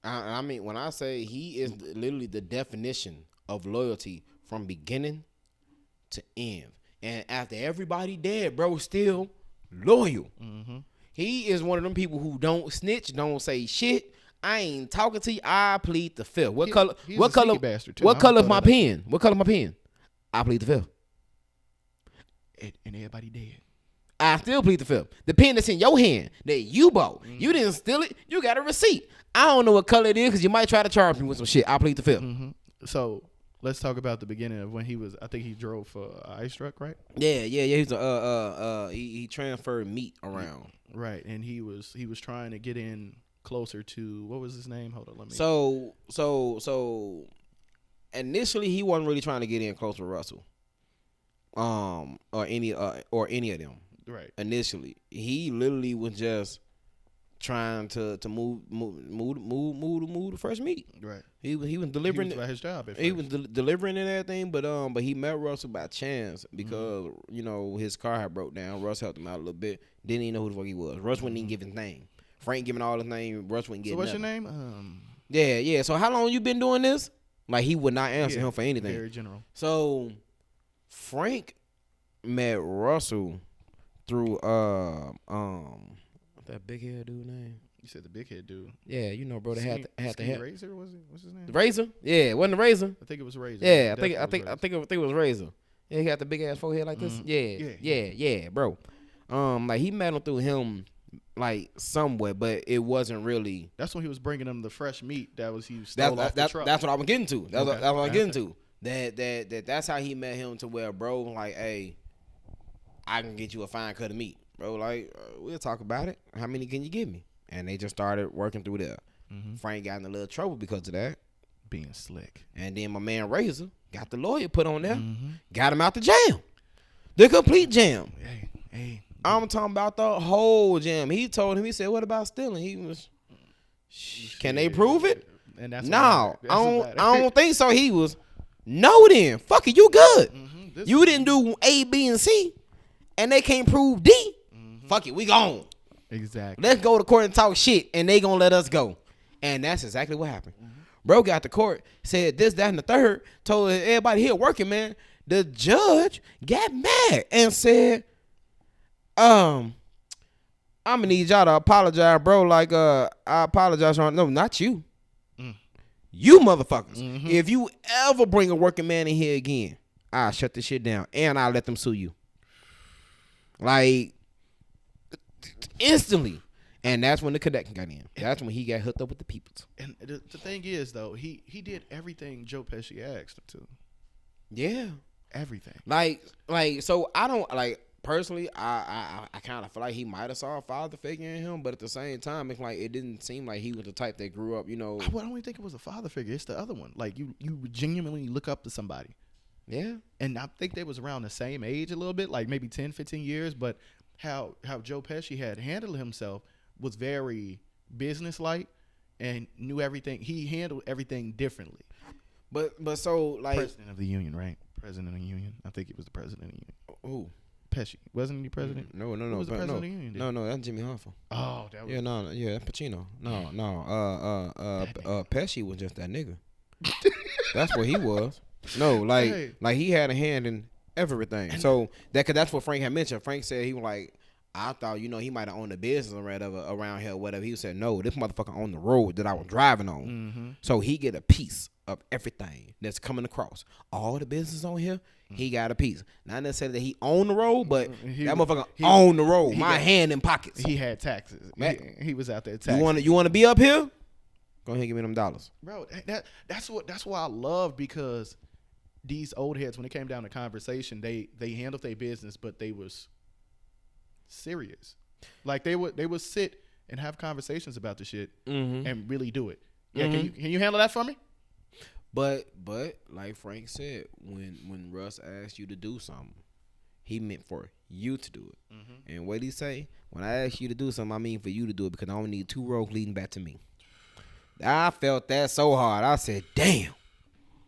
I mean, when I say he is literally the definition of loyalty from beginning to end. And after everybody dead, bro, still loyal. Mm-hmm. He is one of them people who don't snitch, don't say shit. I ain't talking to you. I plead the fifth. What color? What color? Bastard too. What color is my pen? What color my pen? I plead the fifth. And everybody dead. I still plead the fifth. The pen that's in your hand that you bought, you didn't steal it. You got a receipt. I don't know what color it is because you might try to charge me with some shit. I plead the fifth. So let's talk about the beginning of when he was. I think he drove for ice truck, right? Yeah. He transferred meat around. Right, and he was trying to get in closer to what was his name? Hold on, let me. So initially he wasn't really trying to get in close with Russell, or any of them. Right. Initially, he literally was just trying to move the first meet. Right. He was delivering. He was by his job. He was delivering and everything, but he met Russell by chance because his car had broke down. Russ helped him out a little bit. Didn't even know who the fuck he was. Russ wouldn't even give his name. Frank giving all his name. Russ wouldn't get. So what's nothing. your name? Yeah. So how long you been doing this? Like he would not answer him for anything. Very general. So Frank met Russell through that big head dude name. You said the big head dude. Yeah, bro. They had to have Razor. What's his name? the Razor. Yeah, it wasn't the Razor. I think it was Razor. Yeah, I think it was Razor. Yeah, he got the big ass forehead like this. Yeah, bro. Like he met him through him, like somewhere, but it wasn't really. That's when he was bringing him the fresh meat that he stole off the truck. That's what I was getting to. That's what I was getting to. Okay. That's how he met him to where, bro, like, hey, I can get you a fine cut of meat, bro. Like, we'll talk about it. How many can you give me? And they just started working through there. Frank got in a little trouble because of that. Being slick. And then my man Razor got the lawyer put on there. Got him out the jam. The complete jam. Hey. I'm talking about the whole jam. He told him, he said, what about stealing? He was, can they prove it? And that's no, I don't think so. He was, no then. Fuck it, you good. You didn't do A, B, and C, and they can't prove D. Fuck it, we gone. Exactly. Let's go to court and talk shit, and they gonna let us go. And that's exactly what happened. Bro got to court, said this, that, and the third, told everybody here working, man. The judge got mad and said, I'm gonna need y'all to apologize, bro. Like, I apologize on, no, not you. You motherfuckers. If you ever bring a working man in here again, I'll shut this shit down and I'll let them sue you. Like, instantly. And that's when the cadet got in. That's when he got hooked up with the peoples. And the thing is, though, he did everything Joe Pesci asked him to. Yeah. Everything. Like, so I don't, like, personally, I kind of feel like he might have saw a father figure in him, but at the same time, it's like it didn't seem like he was the type that grew up, I don't even think it was a father figure. It's the other one. Like, you genuinely look up to somebody. Yeah. And I think they was around the same age a little bit, like maybe 10, 15 years, but how Joe Pesci had handled himself was very businesslike and knew everything. He handled everything differently. But so, like, President of the Union, right? President of the Union. I think it was the President of the Union. Who? Pesci. Wasn't he president? No. Who was the president of the Union? No, that's Jimmy Hoffa. Oh, that was... Yeah, that's Pacino. No. Pesci was just that nigga. That's what he was. No, like he had a hand in everything. So that's what Frank had mentioned. Frank said he was like, I thought, he might have owned a business or whatever around here or whatever. He said, no, this motherfucker owned the road that I was driving on. So he get a piece of everything that's coming across. All the business on here, he got a piece. Not necessarily that he owned the road, but that motherfucker owned the road. My hand in pockets. He had taxes. He was out there taxing. You want to be up here? Go ahead and give me them dollars. Bro, that's why I love, because these old heads, when it came down to conversation, they handled their business, but they was serious. Like they would sit and have conversations about the shit and really do it. Yeah, can you handle that for me? But like Frank said, when Russ asked you to do something, he meant for you to do it. And what he say? When I ask you to do something, I mean for you to do it, because I only need 2 roads leading back to me. I felt that so hard. I said, damn,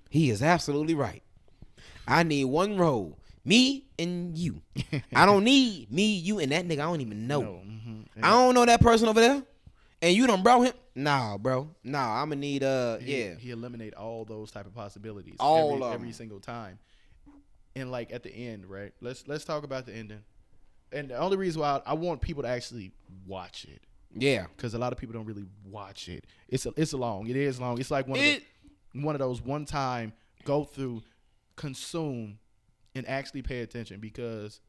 he is absolutely right. I need 1 road, me and you. I don't need me, you, and that nigga I don't even know. No. I don't know that person over there. And you done brought him? Nah, bro. Nah, I'ma need He eliminate all those type of possibilities. Every single time. And like at the end, right? Let's talk about the ending. And the only reason why I want people to actually watch it. Yeah. Because a lot of people don't really watch it. It's long. It is long. It's like one of those one time go through, consume, and actually pay attention, because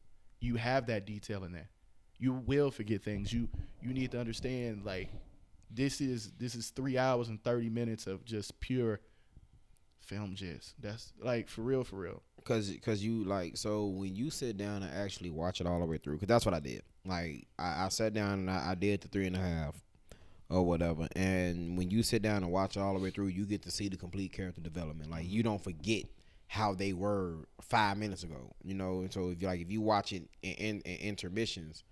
you have that detail in there. You will forget things. You need to understand, like, this is 3 hours and 30 minutes of just pure film jizz. That's like for real. Cause you like, so when you sit down and actually watch it all the way through, cause that's what I did. Like I sat down and I did the 3.5 or whatever. And when you sit down and watch it all the way through, you get to see the complete character development. Like you don't forget how they were 5 minutes ago, you know. And so if you watch it in intermissions,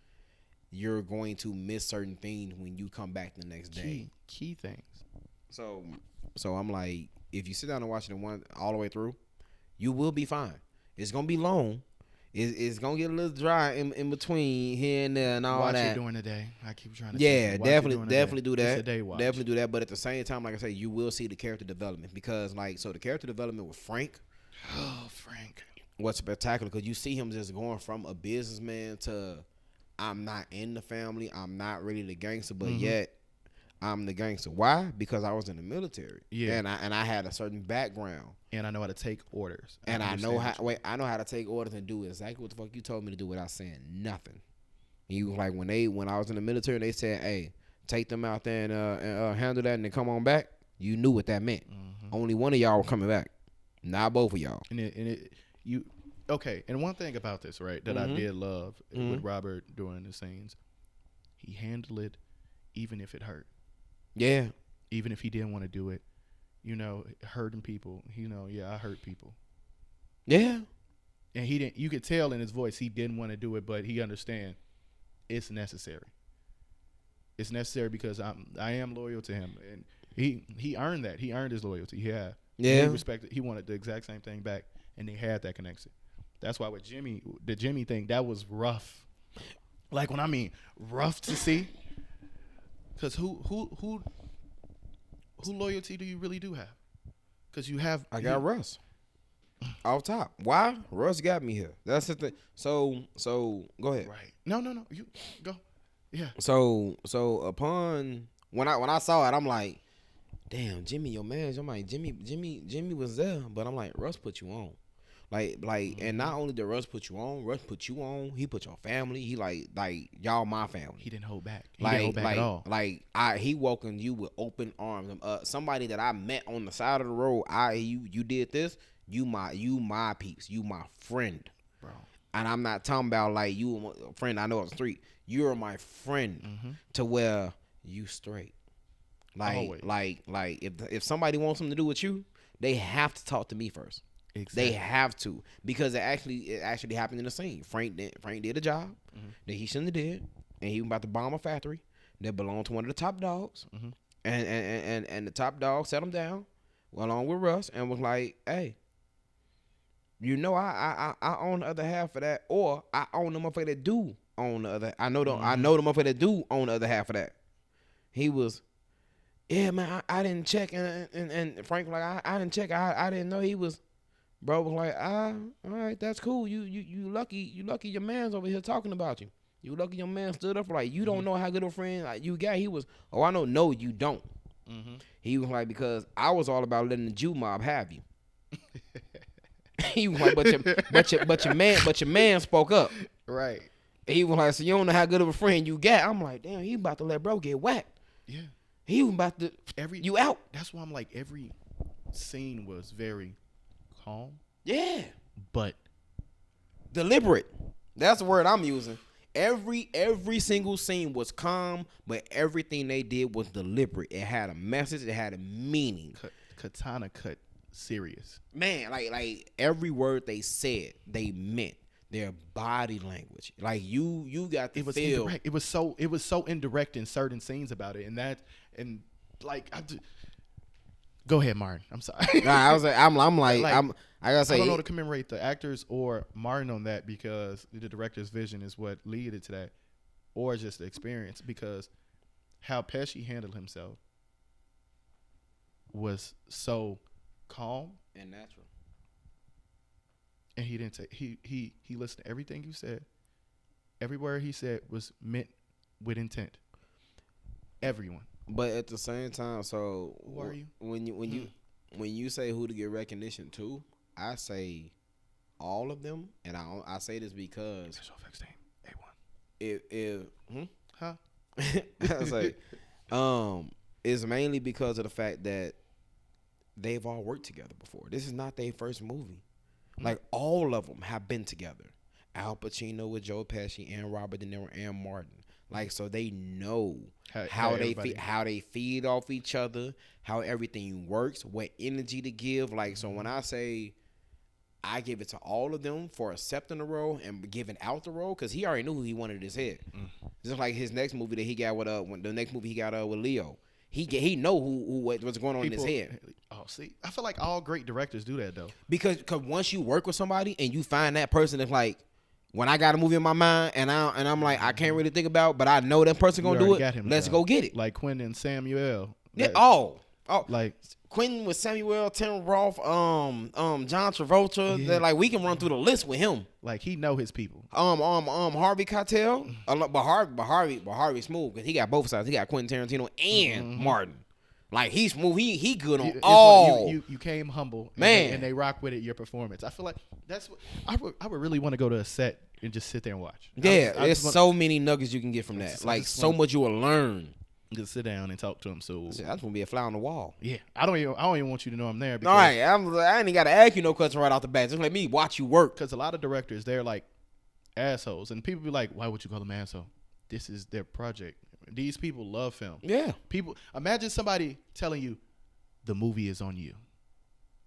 you're going to miss certain things when you come back the next day. Key things. So I'm like, if you sit down and watch it all the way through, you will be fine. It's gonna be long. It's gonna get a little dry in between here and there and all watch that. Watch it during the day. I keep trying to. Yeah, definitely do that. It's a day watch. Definitely do that. But at the same time, like I say, you will see the character development because, like, so the character development with Frank. Oh, Frank. What's spectacular because you see him just going from a businessman to I'm not in the family. I'm not really the gangster, but yet I'm the gangster. Why? Because I was in the military. Yeah. And I had a certain background. And I know how to take orders. And I know how to take orders and do exactly what the fuck you told me to do without saying nothing. He was like, when I was in the military, they said, hey, take them out there and handle that and then come on back. You knew what that meant. Only one of y'all were coming back. Not both of y'all. Okay, and one thing about this, right, that I did love with Robert during the scenes, he handled it even if it hurt. Yeah. Even if he didn't want to do it, you know, hurting people, you know, I hurt people. Yeah. And he didn't, you could tell in his voice he didn't want to do it, but he understand it's necessary. It's necessary because I am loyal to him. And he earned that. He earned his loyalty. Yeah. He respected, he wanted the exact same thing back, and they had that connection. That's why with Jimmy, the Jimmy thing, that was rough. Like when I mean rough to see, because who loyalty do you really do have? Because you have. I got Russ. Off top. Why? Russ got me here. That's the thing. So go ahead. Right. No. You go. Yeah. So upon when I saw it, I'm like, damn, Jimmy, your man. I'm like, Jimmy was there, but I'm like, Russ put you on. Like, and not only did Russ put you on, he put your family. He like y'all my family. He didn't hold back. He didn't hold back at all. He welcomed you with open arms. Somebody that I met on the side of the road. You did this. You my peeps. You my friend, bro. And I'm not talking about like you a friend I know on the street. You're my friend to where you straight. Like if somebody wants something to do with you, they have to talk to me first. Exactly. They have to because it actually happened in the scene. Frank did a job that he shouldn't have did, and he was about to bomb a factory that belonged to one of the top dogs, and the top dog set him down along with Russ and was like, "Hey, you know I own the other half of that, or I own the motherfucker that do own the other. I know the motherfucker that do own the other half of that." He was, yeah, man, I didn't check, and Frank was like, I didn't check, I didn't know he was. Bro was like, all right, that's cool. You lucky your man's over here talking about you. You lucky your man stood up for like, you don't know how good a friend like you got. He was, I know, no, you don't. He was like, because I was all about letting the Jew mob have you. He was like, but your man spoke up. Right. He was like, so you don't know how good of a friend you got. I'm like, damn, he about to let bro get whacked. Yeah. He was about to you out. That's why I'm like, every scene was very calm. Yeah. But deliberate. That's the word I'm using. Every single scene was calm, but everything they did was deliberate. It had a message. It had a meaning. Katana cut serious. Man, like every word they said, they meant. Their body language, like you got to feel. Indirect. It was so indirect in certain scenes about it, Go ahead, Martin. I'm sorry. Nah, I gotta say, I don't know to commemorate the actors or Martin on that because the director's vision is what led to that, or just the experience. Because how Pesci handled himself was so calm and natural. And he didn't take he listened to everything you said. Every word he said was meant with intent. Everyone. But at the same time, so who are you? When you say who to get recognition to, I say all of them, and I say this because Visual effects team, Huh? I was like, it's mainly because of the fact that they've all worked together before. This is not their first movie. Like, all of them have been together. Al Pacino with Joe Pesci and Robert De Niro and Martin. Like, so they know how they feed off each other, how everything works, what energy to give. Like, so when I say I give it to all of them for accepting the role and giving out the role, because he already knew who he wanted his head. Just like his next movie that he got with the next movie he got with Leo. He know what's going on in his head. Oh, see, I feel like all great directors do that though. Because once you work with somebody and you find that person that's like, when I got a movie in my mind and I'm like, I can't really think about, but I know that person gonna do it. Let's go get it. Like Quentin and Samuel. Yeah. Like Quentin with Samuel, Tim Roth, John Travolta. Yeah. Like, we can run through the list with him. Like, he know his people. Harvey Keitel, but Harvey smooth because he got both sides. He got Quentin Tarantino and Martin. Like, he's smooth. He good on all. You came humble, man, and they rock with it. Your performance. I feel like that's what I would really want to go to a set and just sit there and watch. Yeah, there's so many nuggets you can get from that. Like, so much you will learn. Just sit down and talk to him. So that's gonna be a fly on the wall. Yeah, I don't even want you to know I'm there. All right, I ain't even gotta ask you no question right off the bat. Just let me watch you work. Because a lot of directors, they're like assholes, and people be like, "Why would you call them asshole? This is their project. These people love film." Yeah. People, imagine somebody telling you, "The movie is on you.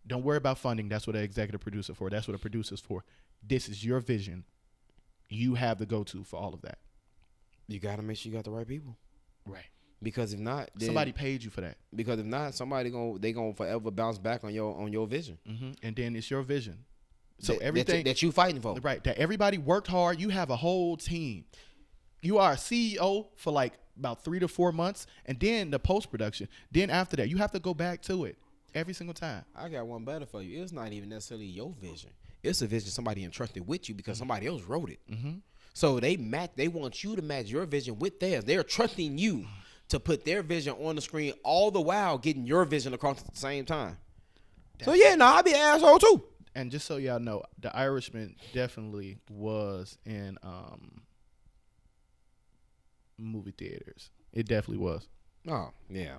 Don't worry about funding. That's what an executive producer for. That's what a producer's for. This is your vision. You have the go-to for all of that." You gotta make sure you got the right people. Right. Because if not, then, somebody paid you for that. Because if not, somebody gonna forever bounce back on your vision. And then it's your vision. So everything that you fighting for, right? That everybody worked hard. You have a whole team. You are a CEO for like about 3 to 4 months, and then the post production. Then after that, you have to go back to it every single time. I got one better for you. It's not even necessarily your vision. It's a vision somebody entrusted with you because somebody else wrote it. So they want you to match your vision with theirs. They're trusting you to put their vision on the screen, all the while getting your vision across at the same time. So yeah, no, I'd be an asshole too. And just so y'all know, The Irishman definitely was in movie theaters. It definitely was. Oh yeah.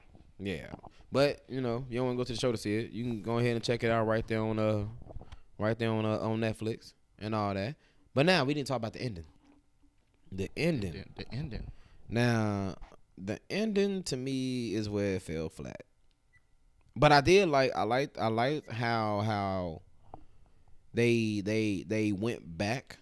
But you don't want to go to the show to see it. You can go ahead and check it out right there on Netflix and all that. But now we didn't talk about the ending. The ending. Now, the ending to me is where it fell flat. But I liked how they went back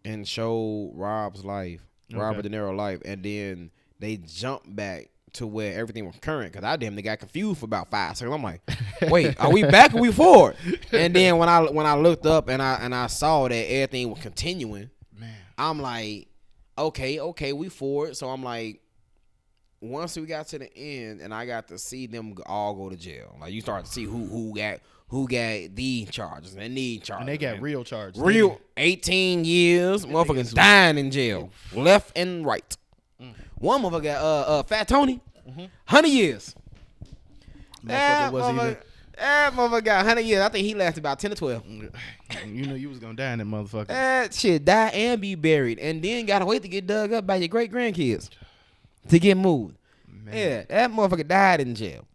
and showed Rob's life, Robert De Niro life, and then they jumped back to where everything was current. Cause I damn near got confused for about 5 seconds. I'm like, wait, are we back or we forward? And then when I looked up and I saw that everything was continuing, man, I'm like, okay, we forward. So I'm like, once we got to the end and I got to see them all go to jail, like you start to see who got these charges and these charges, and they got real charges, 18 years, motherfuckers dying in jail, left and right. One motherfucker got Fat Tony, 100 years. That motherfucker got 100 years. I think he lasted about 10 to 12. You know you was gonna die in that motherfucker. That shit, die and be buried, and then gotta wait to get dug up by your great grandkids to get moved. Man. Yeah, that motherfucker died in jail.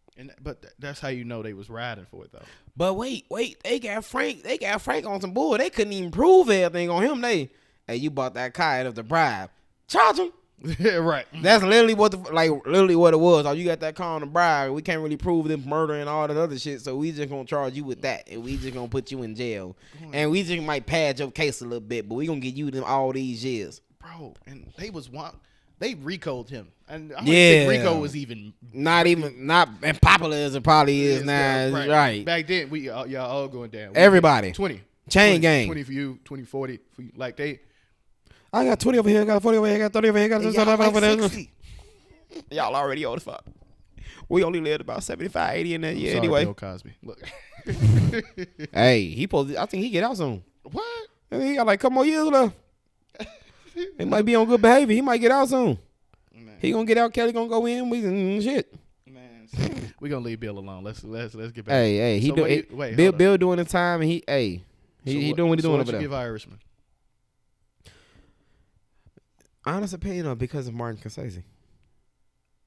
But that's how you know they was riding for it though. But wait, they got Frank on some bull. They couldn't even prove everything on him. Hey, you bought that car out of the bribe. Charge him. Right. That's literally what it was. Oh, you got that car on the bribe. We can't really prove them murder and all that other shit, so we just gonna charge you with that, and we just gonna put you in jail, and we just might pad your case a little bit, but we gonna give you them all these years, bro. And they recalled him, and I don't think Rico was even not as popular as it probably is now. Right. Back then, y'all all going down. Everybody 20 chain gang, 20 for you, 20, 40 for you. Like they. I got 20 over here, got 40 over here, got 30 over here, got 60. Y'all already old as fuck. We only lived about 75, 80 in that year anyway. Bill Cosby. Look. Hey, I think he get out soon. What? He got like a couple more years left. He might be on good behavior. He might get out soon. Man. He gonna get out. Kelly gonna go in. Shit. Man, we gonna leave Bill alone. Let's get back. Hey, Bill doing the time, and He doing what he doing over there. there. Give Irishman. Honest opinion, because of Martin Scorsese.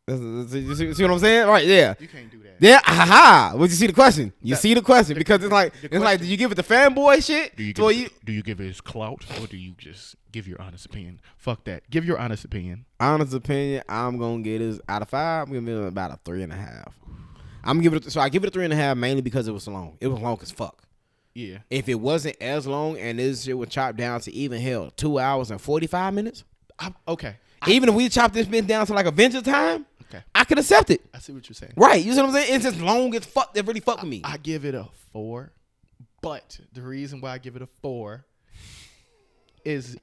You see what I'm saying? Right? Yeah. You can't do that. Yeah. Haha. Would you see the question? See the question because it's like do you give it the fanboy shit? Do you give it his clout or do you just give your honest opinion? Fuck that. Give your honest opinion. Honest opinion, I'm gonna get it out of 5. I'm gonna give it about a 3.5. I'm gonna give it. So I give it a 3.5 mainly because it was so long. It was long as fuck. Yeah. If it wasn't as long and this shit was chopped down to even hell 2 hours and 45 minutes. Okay. Even if we chopped this bit down to like Adventure Time, okay, I could accept it. I see what you're saying. Right. You see what I'm saying? It's just long as fuck that really fuck with me. I give it a 4, but the reason why I give it a 4 is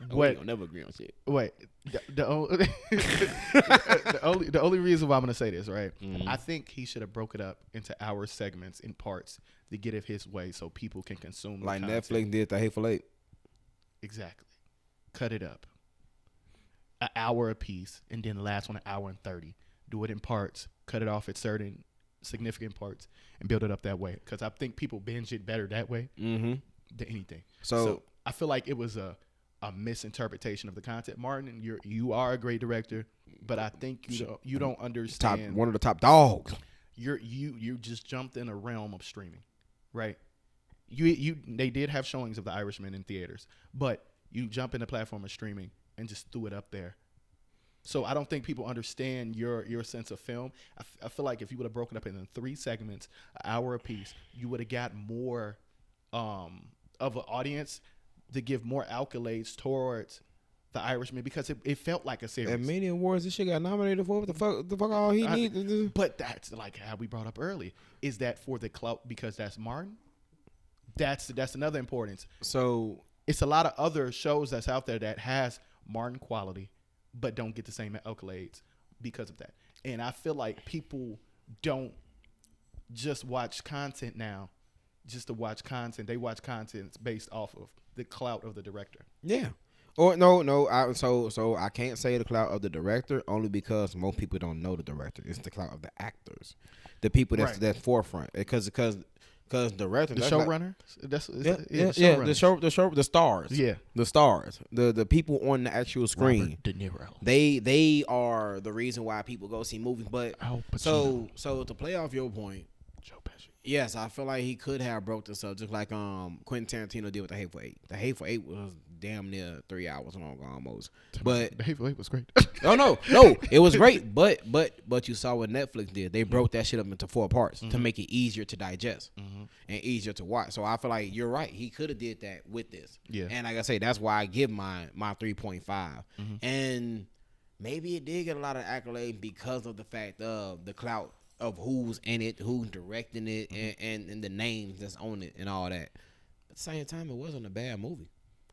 we don't never agree on shit. Wait, the only reason why I'm gonna say this, right? Mm-hmm. I think he should have broke it up into hour segments in parts to get it his way, so people can consume. Like content. Netflix did the Hateful Eight. Exactly. Cut it up. An hour a piece, and then the last one an hour and 30. Do it in parts. Cut it off at certain significant parts, and build it up that way. Because I think people binge it better that way than anything. So I feel like it was a misinterpretation of the content. Martin, you are a great director, but I think you don't understand. One of the top dogs. You just jumped in a realm of streaming, right? They did have showings of The Irishman in theaters, but you jump in the platform of streaming and just threw it up there. So I don't think people understand your sense of film. I feel like if you would have broken up into 3 segments, an hour apiece, you would have got more of an audience to give more accolades towards The Irishman because it felt like a series. At Media Awards, this shit got nominated for what the fuck all he needs to do. But that's like how we brought up early. Is that for the clout because that's Martin? That's another importance. So it's a lot of other shows that's out there that has Martin quality, but don't get the same accolades because of that. And I feel like people don't just watch content now just to watch content. They watch content based off of the clout of the director. Yeah. Or no. So I can't say the clout of the director only because most people don't know the director. It's the clout of the actors, the people that's forefront. Because director, the showrunner, the stars, the stars, the people on the actual screen. Robert De Niro. They are the reason why people go see movies. But so to play off your point, Joe Pesci. Yes, I feel like he could have broke this up just like Quentin Tarantino did with The Hateful Eight. The Hateful Eight was damn near 3 hours long almost. But The Hateful Eight was great. no, it was great. But you saw what Netflix did. They broke that shit up into 4 parts to make it easier to digest and easier to watch. So I feel like you're right. He could have did that with this. Yeah. And like I say, that's why I give my 3.5. And maybe it did get a lot of accolades because of the fact of the clout of who's in it, who's directing it, and the names that's on it and all that. At the same time, it wasn't a bad movie.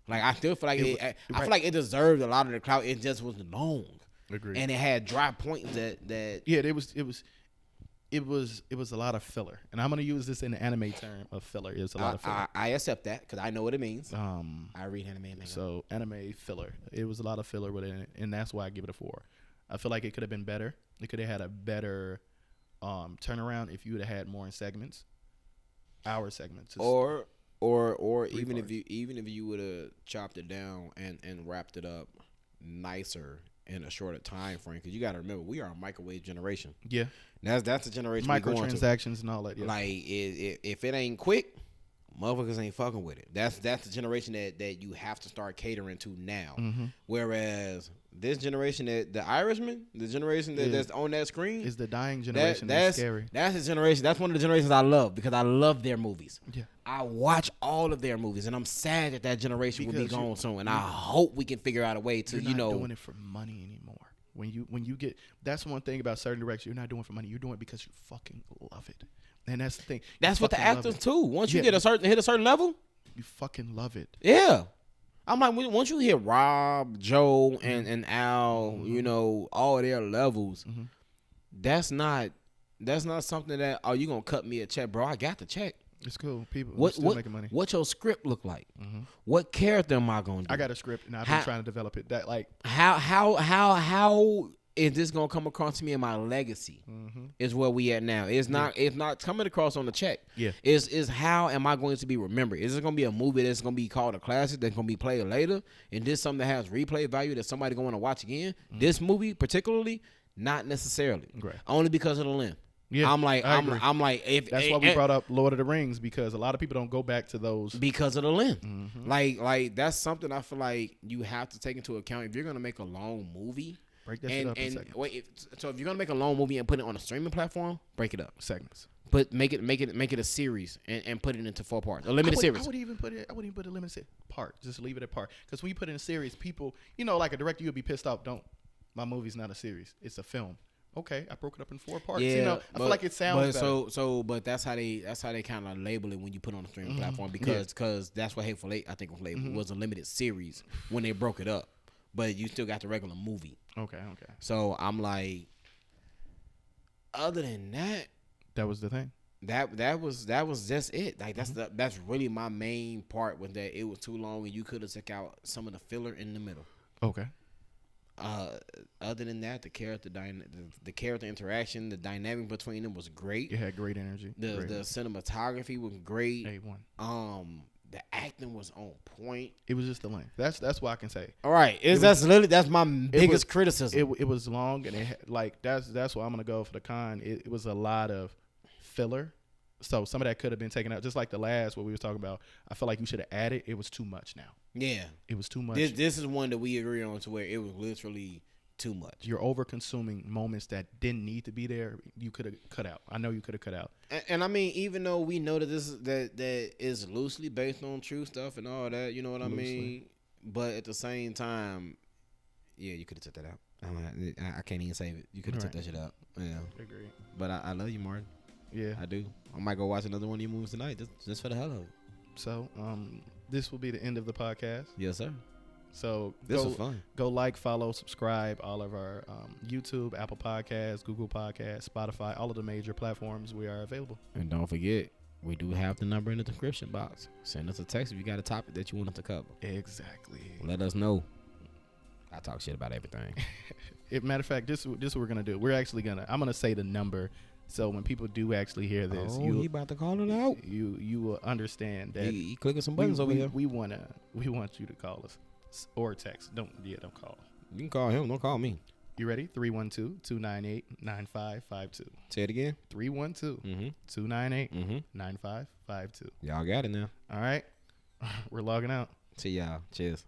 Like I still feel like I feel like it deserved a lot of the clout. It just was long. Agreed. And it had dry points that it was a lot of filler. And I'm gonna use this in the anime term of filler. It was a lot of filler. I accept that because I know what it means. I read anime. So anime filler. It was a lot of filler within it, and that's why I give it a 4. I feel like it could have been better. It could have had a better turnaround if you would have had more in segments, hour segments, or even if you would have chopped it down and wrapped it up nicer in a shorter time frame. Because you got to remember, we are a microwave generation. Yeah, that's the generation. Microtransactions and all that. Yeah. Like if it ain't quick, motherfuckers ain't fucking with it. That's the generation that you have to start catering to now. Whereas this generation, the Irishmen, the generation that's on that screen, is the dying generation. That's scary. That's the generation. That's one of the generations I love because I love their movies. Yeah, I watch all of their movies, and I'm sad that generation will be gone soon. And I hope we can figure out a way to you're not doing it for money anymore. When you get, that's one thing about certain directions. You're not doing it for money. You're doing it because you fucking love it. And that's the thing. That's what the actors too. Once you hit a certain level, you fucking love it. Yeah. I'm like, once you hit Rob, Joe, and Al, you know, all of their levels, that's not something that, oh, you gonna cut me a check, bro? I got the check. It's cool. People still making money. What your script look like? What character am I gonna do? I got a script and I've been trying to develop it. That like how is this gonna come across to me in my legacy? Is where we at now. It's not coming across on the check. Yeah. Is how am I going to be remembered? Is it gonna be a movie that's gonna be called a classic that's gonna be played later? And this something that has replay value that somebody going to watch again? This movie particularly, not necessarily. Right. Only because of the length. Yeah, I'm like if that's why we brought up Lord of the Rings, because a lot of people don't go back to those because of the length. Like that's something I feel like you have to take into account if you're gonna make a long movie. Break that shit up in segments. So if you're gonna make a long movie and put it on a streaming platform, break it up segments. But make it a series and put it into 4 parts, a limited series. I wouldn't even put a limited part. Just leave it at part. Because when you put it in a series, people, like a director, you'll be pissed off. My movie's not a series; it's a film. Okay, I broke it up in 4 parts. Yeah, I feel like it sounds better. But that's how they kind of label it when you put it on a streaming platform because that's what Hateful Eight I think was labeled was a limited series when they broke it up, but you still got the regular movie. Okay. So I'm like, other than that, that was the thing. That was just it. Like that's really my main part was that it was too long and you could have took out some of the filler in the middle. Okay. Other than that, the character interaction, the dynamic between them was great. It had great energy. The cinematography was great. A1. The acting was on point. It was just the length. That's what I can say. All right, that's my biggest criticism. It was long, and that's why I'm gonna go for the con. It was a lot of filler. So some of that could have been taken out, just like the last what we was talking about. I feel like you should have added. It was too much now. Yeah, it was too much. This is one that we agree on to where it was literally too much. You're over consuming moments that didn't need to be there. You could have cut out. I know you could have cut out. And I mean, even though we know that that is loosely based on true stuff and all that, you know what I mean. But at the same time, yeah, you could have took that out. I can't even save it. You could have took that shit out. Yeah, agreed. But I love you, Martin. Yeah, I do. I might go watch another one of your movies tonight, just for the hell of it. So, this will be the end of the podcast. Yes, sir. So this was fun. Go like, follow, subscribe, all of our YouTube, Apple Podcasts, Google Podcasts, Spotify, all of the major platforms we are available. And don't forget, we do have the number in the description box. Send us a text if you got a topic that you want us to cover. Exactly. Let us know. I talk shit about everything. Matter of fact, this is what we're gonna do. I'm gonna say the number. So when people do actually hear this, he about to call it out. You will understand that he clicking some buttons over here. We want you to call us or text. Don't call. You can call him. Don't call me. You ready? 312-298-9552. Say it again. 312-298-9552. Y'all got it now. All right. We're logging out. See y'all. Cheers.